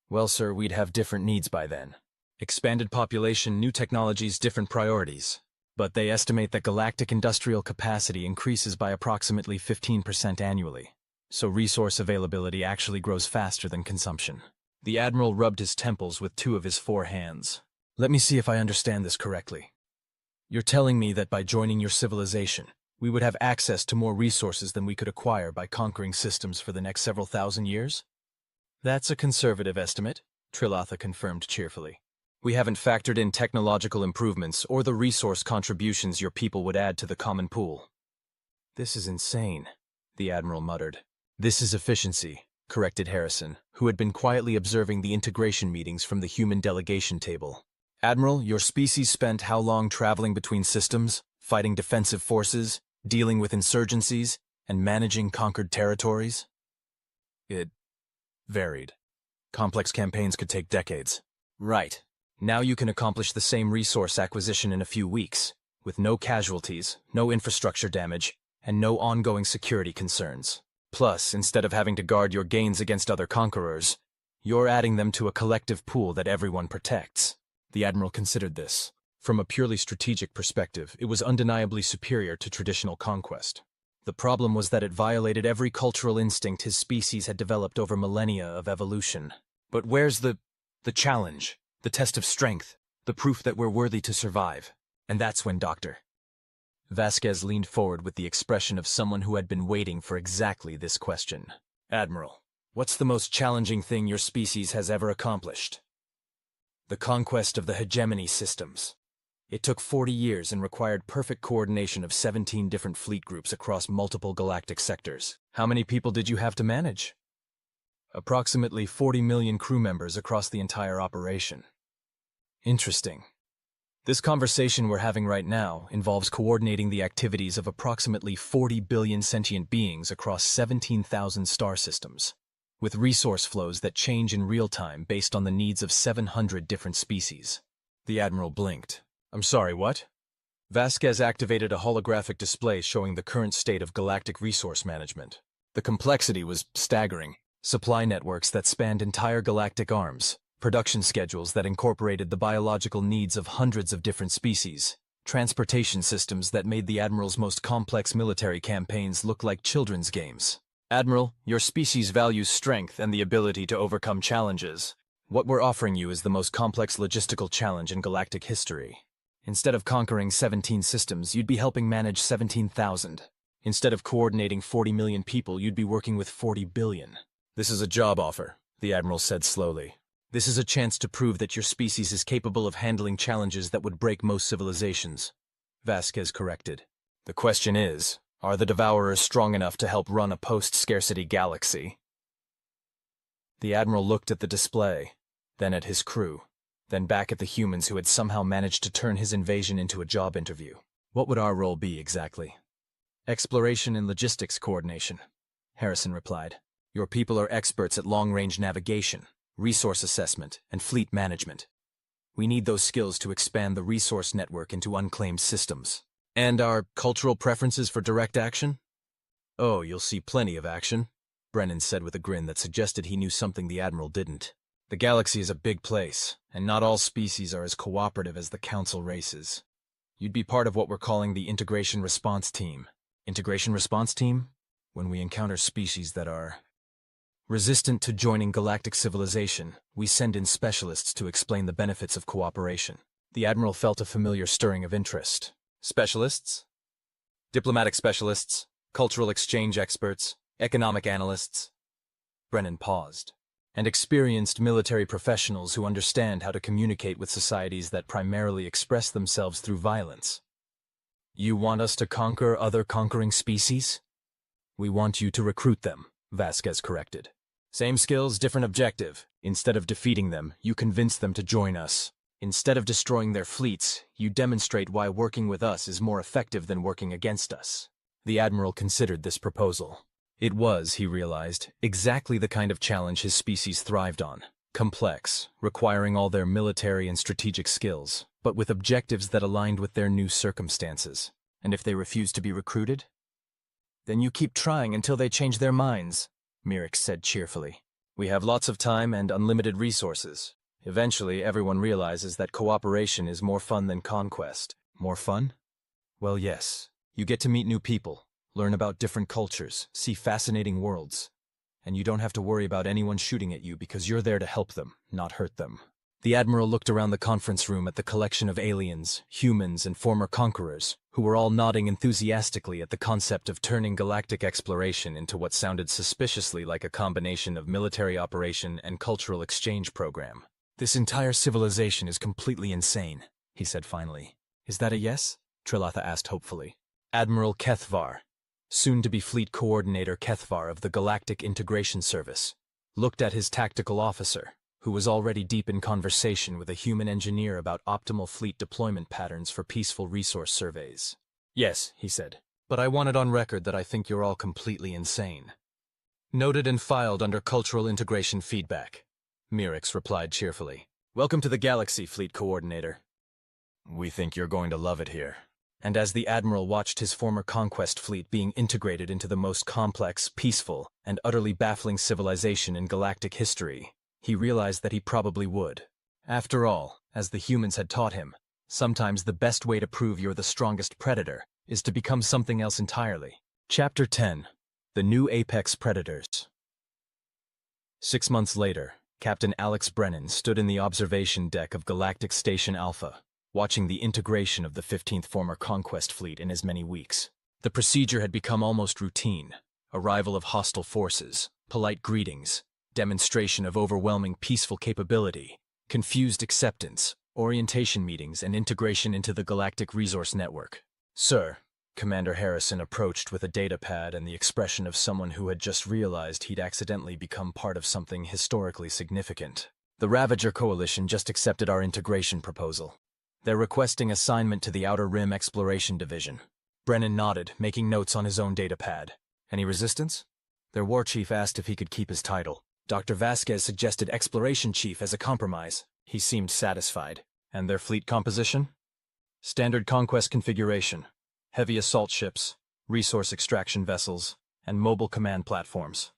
Speaker 1: "Well, sir, we'd have different needs by then. Expanded population, new technologies, different priorities. But they estimate that galactic industrial capacity increases by approximately 15% annually, so resource availability actually grows faster than consumption." The Admiral rubbed his temples with 2 of his 4 hands. "Let me see if I understand this correctly. You're telling me that by joining your civilization, we would have access to more resources than we could acquire by conquering systems for the next several thousand years?" "That's a conservative estimate," Trilatha confirmed cheerfully. "We haven't factored in technological improvements or the resource contributions your people would add to the common pool." "This is insane," the Admiral muttered. "This is efficiency," corrected Harrison, who had been quietly observing the integration meetings from the human delegation table. "Admiral, your species spent how long traveling between systems, fighting defensive forces, dealing with insurgencies, and managing conquered territories?" "It varied. Complex campaigns could take decades." "Right. Now you can accomplish the same resource acquisition in a few weeks, with no casualties, no infrastructure damage, and no ongoing security concerns. Plus, instead of having to guard your gains against other conquerors, you're adding them to a collective pool that everyone protects." The Admiral considered this. From a purely strategic perspective, it was undeniably superior to traditional conquest. The problem was that it violated every cultural instinct his species had developed over millennia of evolution. "But where's the challenge? The test of strength, the proof that we're worthy to survive?" And that's when Dr. Vasquez leaned forward with the expression of someone who had been waiting for exactly this question. "Admiral, what's the most challenging thing your species has ever accomplished?" "The conquest of the hegemony systems. It took 40 years and required perfect coordination of 17 different fleet groups across multiple galactic sectors." "How many people did you have to manage?" "Approximately 40 million crew members across the entire operation." "Interesting. This conversation we're having right now involves coordinating the activities of approximately 40 billion sentient beings across 17,000 star systems. with resource flows that change in real time based on the needs of 700 different species. The Admiral blinked. I'm sorry, what? Vasquez activated a holographic display showing the current state of galactic resource management. The complexity was staggering. Supply networks that spanned entire galactic arms, production schedules that incorporated the biological needs of hundreds of different species, transportation systems that made the Admiral's most complex military campaigns look like children's games. Admiral, your species values strength and the ability to overcome challenges. What we're offering you is the most complex logistical challenge in galactic history. Instead of conquering 17 systems, you'd be helping manage 17,000. Instead of coordinating 40 million people, you'd be working with 40 billion. This is a job offer, the Admiral said slowly. This is a chance to prove that your species is capable of handling challenges that would break most civilizations. Vasquez corrected. The question is, are the Devourers strong enough to help run a post-scarcity galaxy? The Admiral looked at the display, then at his crew, then back at the humans who had somehow managed to turn his invasion into a job interview. What would our role be exactly? Exploration and logistics coordination, Harrison replied. Your people are experts at long-range navigation, resource assessment, and fleet management. We need those skills to expand the resource network into unclaimed systems. And our cultural preferences for direct action? Oh, you'll see plenty of action, Brennan said with a grin that suggested he knew something the Admiral didn't. The galaxy is a big place, and not all species are as cooperative as the Council races. You'd be part of what we're calling the Integration Response Team. Integration Response Team? When we encounter species that are resistant to joining galactic civilization, we send in specialists to explain the benefits of cooperation. The Admiral felt a familiar stirring of interest. Specialists? Diplomatic specialists, cultural exchange experts, economic analysts. Brennan paused. And experienced military professionals who understand how to communicate with societies that primarily express themselves through violence. You want us to conquer other conquering species? We want you to recruit them, Vasquez corrected. Same skills, different objective. Instead of defeating them, you convince them to join us. Instead of destroying their fleets, you demonstrate why working with us is more effective than working against us. The Admiral considered this proposal. It was, he realized, exactly the kind of challenge his species thrived on. Complex, requiring all their military and strategic skills, but with objectives that aligned with their new circumstances. And if they refuse to be recruited? Then you keep trying until they change their minds, Mirix said cheerfully. We have lots of time and unlimited resources. Eventually, everyone realizes that cooperation is more fun than conquest. More fun? Well, yes. You get to meet new people, learn about different cultures, see fascinating worlds. And you don't have to worry about anyone shooting at you because you're there to help them, not hurt them. The Admiral looked around the conference room at the collection of aliens, humans, and former conquerors, who were all nodding enthusiastically at the concept of turning galactic exploration into what sounded suspiciously like a combination of military operation and cultural exchange program. This entire civilization is completely insane, he said finally. Is that a yes? Trilatha asked hopefully. Admiral Kethvar, soon-to-be Fleet Coordinator Kethvar of the Galactic Integration Service, looked at his tactical officer, who was already deep in conversation with a human engineer about optimal fleet deployment patterns for peaceful resource surveys. Yes, he said, but I want it on record that I think you're all completely insane. Noted and filed under Cultural Integration Feedback, Mirix replied cheerfully. Welcome to the Galaxy, Fleet Coordinator. We think you're going to love it here. And as the Admiral watched his former conquest fleet being integrated into the most complex, peaceful, and utterly baffling civilization in galactic history, he realized that he probably would. After all, as the humans had taught him, sometimes the best way to prove you're the strongest predator is to become something else entirely. Chapter 10. The New Apex Predators. 6 months later, Captain Alex Brennan stood in the observation deck of Galactic Station Alpha, watching the integration of the 15th former Conquest Fleet in as many weeks. The procedure had become almost routine. Arrival of hostile forces, polite greetings, demonstration of overwhelming peaceful capability, confused acceptance, orientation meetings, and integration into the Galactic Resource Network. Sir, Commander Harrison approached with a datapad and the expression of someone who had just realized he'd accidentally become part of something historically significant. The Ravager Coalition just accepted our integration proposal. They're requesting assignment to the Outer Rim Exploration Division. Brennan nodded, making notes on his own datapad. Any resistance? Their war chief asked if he could keep his title. Dr. Vasquez suggested Exploration Chief as a compromise. He seemed satisfied. And their fleet composition? Standard conquest configuration. Heavy assault ships, resource extraction vessels, and mobile command platforms.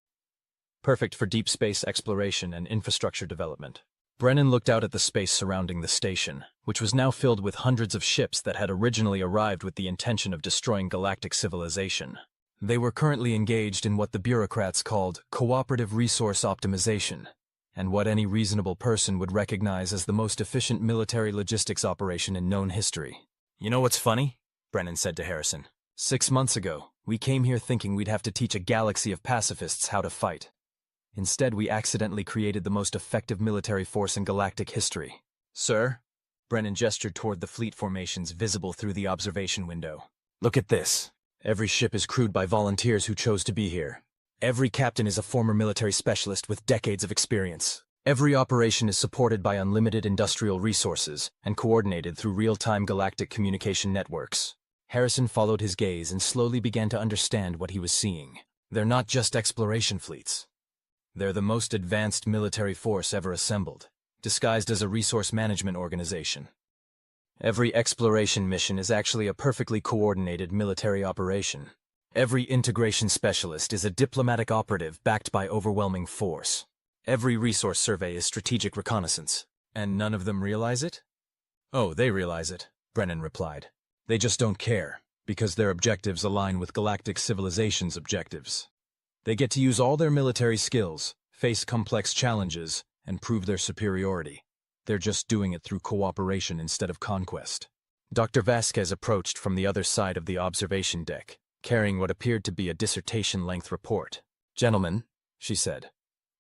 Speaker 1: Perfect for deep space exploration and infrastructure development. Brennan looked out at the space surrounding the station, which was now filled with hundreds of ships that had originally arrived with the intention of destroying galactic civilization. They were currently engaged in what the bureaucrats called cooperative resource optimization, and what any reasonable person would recognize as the most efficient military logistics operation in known history. You know what's funny? Brennan said to Harrison. 6 months ago, we came here thinking we'd have to teach a galaxy of pacifists how to fight. Instead, we accidentally created the most effective military force in galactic history. Sir? Brennan gestured toward the fleet formations visible through the observation window. Look at this. Every ship is crewed by volunteers who chose to be here. Every captain is a former military specialist with decades of experience. Every operation is supported by unlimited industrial resources and coordinated through real-time galactic communication networks. Harrison followed his gaze and slowly began to understand what he was seeing. They're not just exploration fleets. They're the most advanced military force ever assembled, disguised as a resource management organization. Every exploration mission is actually a perfectly coordinated military operation. Every integration specialist is a diplomatic operative backed by overwhelming force. Every resource survey is strategic reconnaissance. And none of them realize it? Oh, they realize it, Brennan replied. They just don't care, because their objectives align with galactic civilization's objectives. They get to use all their military skills, face complex challenges, and prove their superiority. They're just doing it through cooperation instead of conquest. Dr. Vasquez approached from the other side of the observation deck, carrying what appeared to be a dissertation-length report. Gentlemen, she said,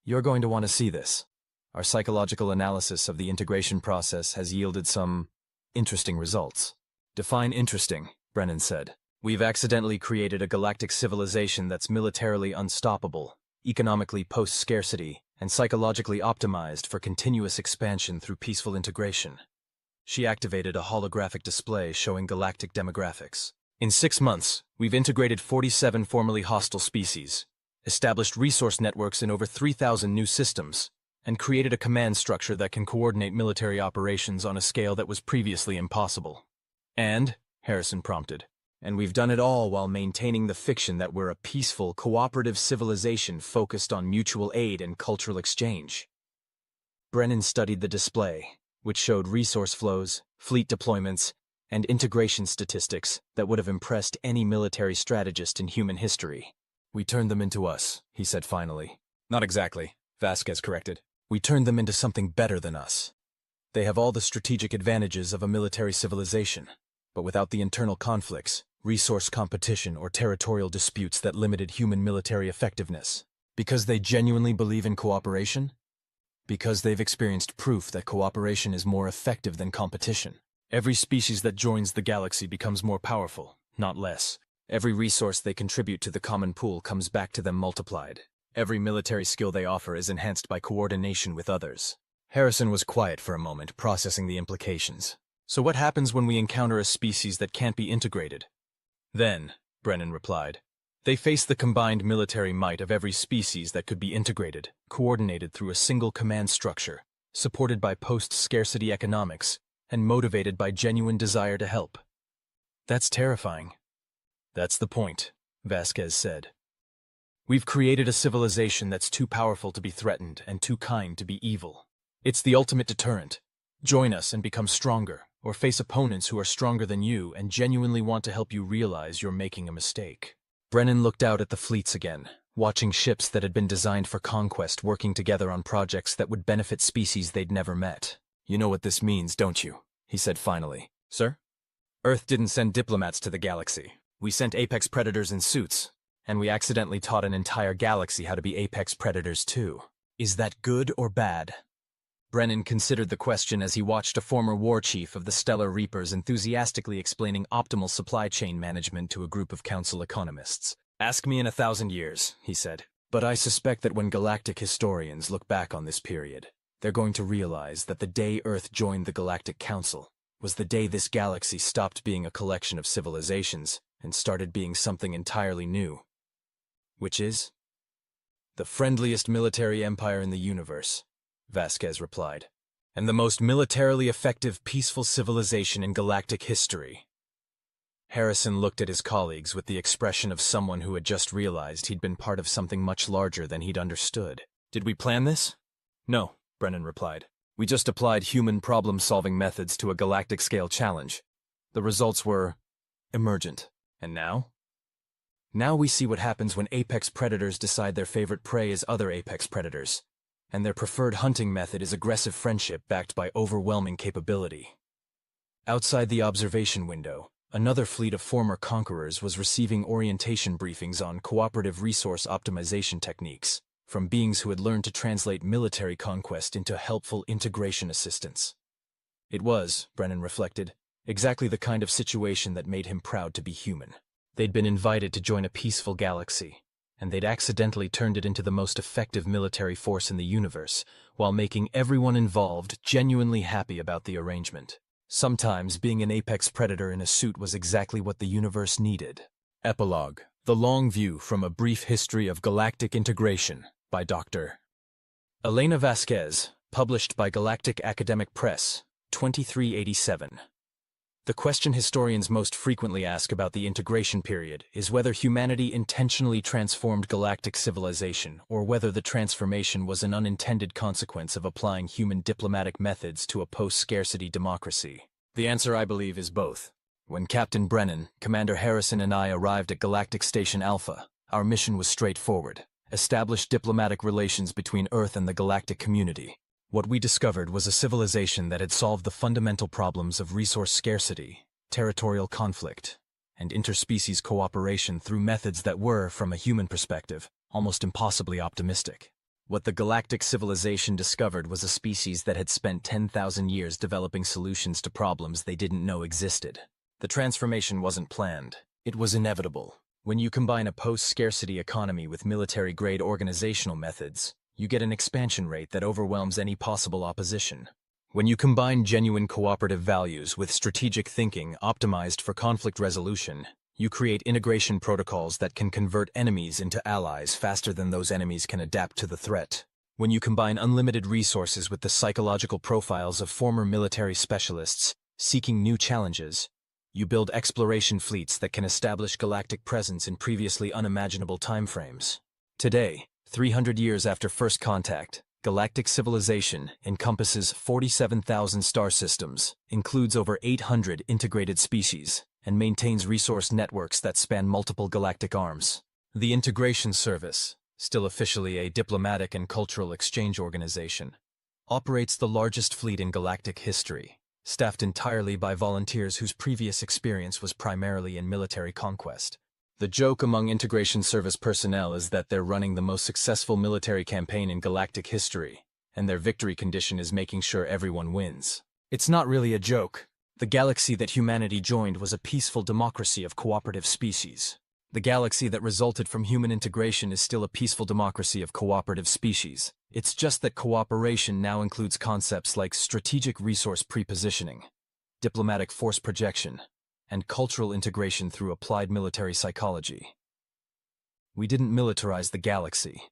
Speaker 1: you're going to want to see this. Our psychological analysis of the integration process has yielded some interesting results. Define interesting, Brennan said. We've accidentally created a galactic civilization that's militarily unstoppable, economically post-scarcity, and psychologically optimized for continuous expansion through peaceful integration. She activated a holographic display showing galactic demographics. In 6 months, we've integrated 47 formerly hostile species, established resource networks in over 3,000 new systems, and created a command structure that can coordinate military operations on a scale that was previously impossible. And, Harrison prompted, and we've done it all while maintaining the fiction that we're a peaceful, cooperative civilization focused on mutual aid and cultural exchange. Brennan studied the display, which showed resource flows, fleet deployments, and integration statistics that would have impressed any military strategist in human history. We turned them into us, he said finally. Not exactly, Vasquez corrected. We turned them into something better than us. They have all the strategic advantages of a military civilization, but without the internal conflicts, resource competition, or territorial disputes that limited human military effectiveness. Because they genuinely believe in cooperation? Because they've experienced proof that cooperation is more effective than competition. Every species that joins the galaxy becomes more powerful, not less. Every resource they contribute to the common pool comes back to them multiplied. Every military skill they offer is enhanced by coordination with others. Harrison was quiet for a moment, processing the implications. So what happens when we encounter a species that can't be integrated? Then, Brennan replied, they face the combined military might of every species that could be integrated, coordinated through a single command structure, supported by post-scarcity economics, and motivated by genuine desire to help. That's terrifying. That's the point, Vasquez said. We've created a civilization that's too powerful to be threatened and too kind to be evil. It's the ultimate deterrent. Join us and become stronger, or face opponents who are stronger than you and genuinely want to help you realize you're making a mistake. Brennan looked out at the fleets again, watching ships that had been designed for conquest working together on projects that would benefit species they'd never met. You know what this means, don't you? He said finally. Sir? Earth didn't send diplomats to the galaxy. We sent apex predators in suits, and we accidentally taught an entire galaxy how to be apex predators too. Is that good or bad? Brennan considered the question as he watched a former war chief of the Stellar Reapers enthusiastically explaining optimal supply chain management to a group of council economists. Ask me in 1,000 years, he said. But I suspect that when galactic historians look back on this period, they're going to realize that the day Earth joined the Galactic Council was the day this galaxy stopped being a collection of civilizations and started being something entirely new. Which is? The friendliest military empire in the universe, Vasquez replied. And the most militarily effective, peaceful civilization in galactic history. Harrison looked at his colleagues with the expression of someone who had just realized he'd been part of something much larger than he'd understood. Did we plan this? No, Brennan replied. We just applied human problem-solving methods to a galactic-scale challenge. The results were emergent. And now? Now we see what happens when apex predators decide their favorite prey is other apex predators, and their preferred hunting method is aggressive friendship backed by overwhelming capability. Outside the observation window, another fleet of former conquerors was receiving orientation briefings on cooperative resource optimization techniques from beings who had learned to translate military conquest into helpful integration assistance. It was, Brennan reflected, exactly the kind of situation that made him proud to be human. They'd been invited to join a peaceful galaxy, and they'd accidentally turned it into the most effective military force in the universe, while making everyone involved genuinely happy about the arrangement. Sometimes being an apex predator in a suit was exactly what the universe needed. Epilogue: The Long View from a Brief History of Galactic Integration by Dr. Elena Vasquez, published by Galactic Academic Press, 2387. The question historians most frequently ask about the integration period is whether humanity intentionally transformed galactic civilization or whether the transformation was an unintended consequence of applying human diplomatic methods to a post-scarcity democracy. The answer, I believe, is both. When Captain Brennan, Commander Harrison, and I arrived at Galactic Station Alpha, our mission was straightforward: establish diplomatic relations between Earth and the galactic community. What we discovered was a civilization that had solved the fundamental problems of resource scarcity, territorial conflict, and interspecies cooperation through methods that were, from a human perspective, almost impossibly optimistic. What the galactic civilization discovered was a species that had spent 10,000 years developing solutions to problems they didn't know existed. The transformation wasn't planned. It was inevitable. When you combine a post-scarcity economy with military-grade organizational methods, you get an expansion rate that overwhelms any possible opposition. When you combine genuine cooperative values with strategic thinking optimized for conflict resolution, you create integration protocols that can convert enemies into allies faster than those enemies can adapt to the threat. When you combine unlimited resources with the psychological profiles of former military specialists seeking new challenges, you build exploration fleets that can establish galactic presence in previously unimaginable timeframes. Today, 300 years after first contact, galactic civilization encompasses 47,000 star systems, includes over 800 integrated species, and maintains resource networks that span multiple galactic arms. The Integration Service, still officially a diplomatic and cultural exchange organization, operates the largest fleet in galactic history, staffed entirely by volunteers whose previous experience was primarily in military conquest. The joke among Integration Service personnel is that they're running the most successful military campaign in galactic history, and their victory condition is making sure everyone wins. It's not really a joke. The galaxy that humanity joined was a peaceful democracy of cooperative species. The galaxy that resulted from human integration is still a peaceful democracy of cooperative species. It's just that cooperation now includes concepts like strategic resource prepositioning, diplomatic force projection, and cultural integration through applied military psychology. We didn't militarize the galaxy.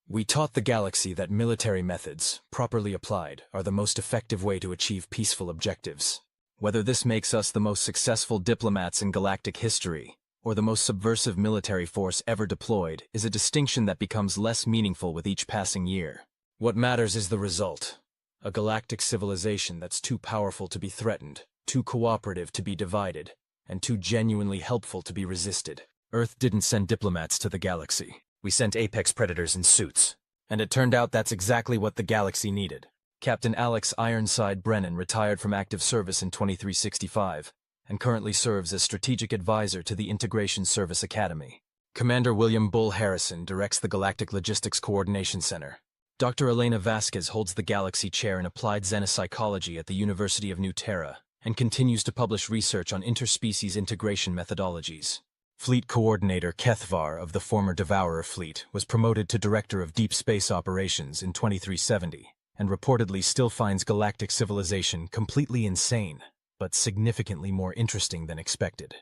Speaker 1: We taught the galaxy that military methods, properly applied, are the most effective way to achieve peaceful objectives. Whether this makes us the most successful diplomats in galactic history, or the most subversive military force ever deployed, is a distinction that becomes less meaningful with each passing year. What matters is the result: a galactic civilization that's too powerful to be threatened, too cooperative to be divided, and too genuinely helpful to be resisted. Earth didn't send diplomats to the galaxy. We sent apex predators in suits. And it turned out that's exactly what the galaxy needed. Captain Alex Ironside Brennan retired from active service in 2365, and currently serves as strategic advisor to the Integration Service Academy. Commander William Bull Harrison directs the Galactic Logistics Coordination Center. Dr. Elena Vasquez holds the Galaxy Chair in Applied Xenopsychology at the University of New Terra, and continues to publish research on interspecies integration methodologies. Fleet Coordinator Kethvar of the former Devourer fleet was promoted to Director of Deep Space Operations in 2370, and reportedly still finds galactic civilization completely insane, but significantly more interesting than expected.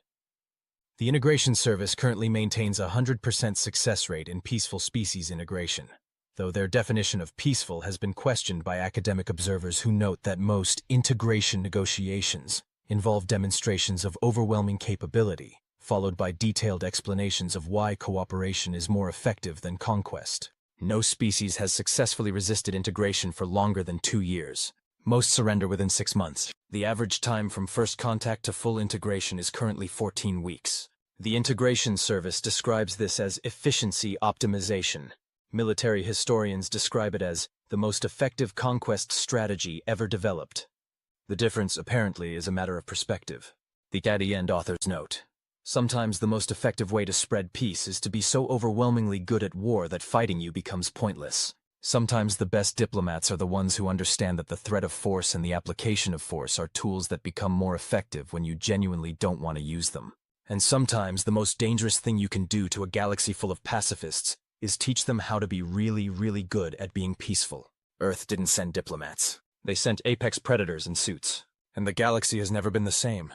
Speaker 1: The integration service currently maintains a 100% success rate in peaceful species integration, though their definition of peaceful has been questioned by academic observers who note that most integration negotiations involve demonstrations of overwhelming capability, followed by detailed explanations of why cooperation is more effective than conquest. No species has successfully resisted integration for longer than 2 years. Most surrender within 6 months. The average time from first contact to full integration is currently 14 weeks. The integration service describes this as efficiency optimization. Military historians describe it as the most effective conquest strategy ever developed. The difference, apparently, is a matter of perspective. The at the end author's note. Sometimes the most effective way to spread peace is to be so overwhelmingly good at war that fighting you becomes pointless. Sometimes the best diplomats are the ones who understand that the threat of force and the application of force are tools that become more effective when you genuinely don't want to use them. And sometimes the most dangerous thing you can do to a galaxy full of pacifists is teach them how to be really, really good at being peaceful. Earth didn't send diplomats. They sent apex predators in suits. And the galaxy has never been the same.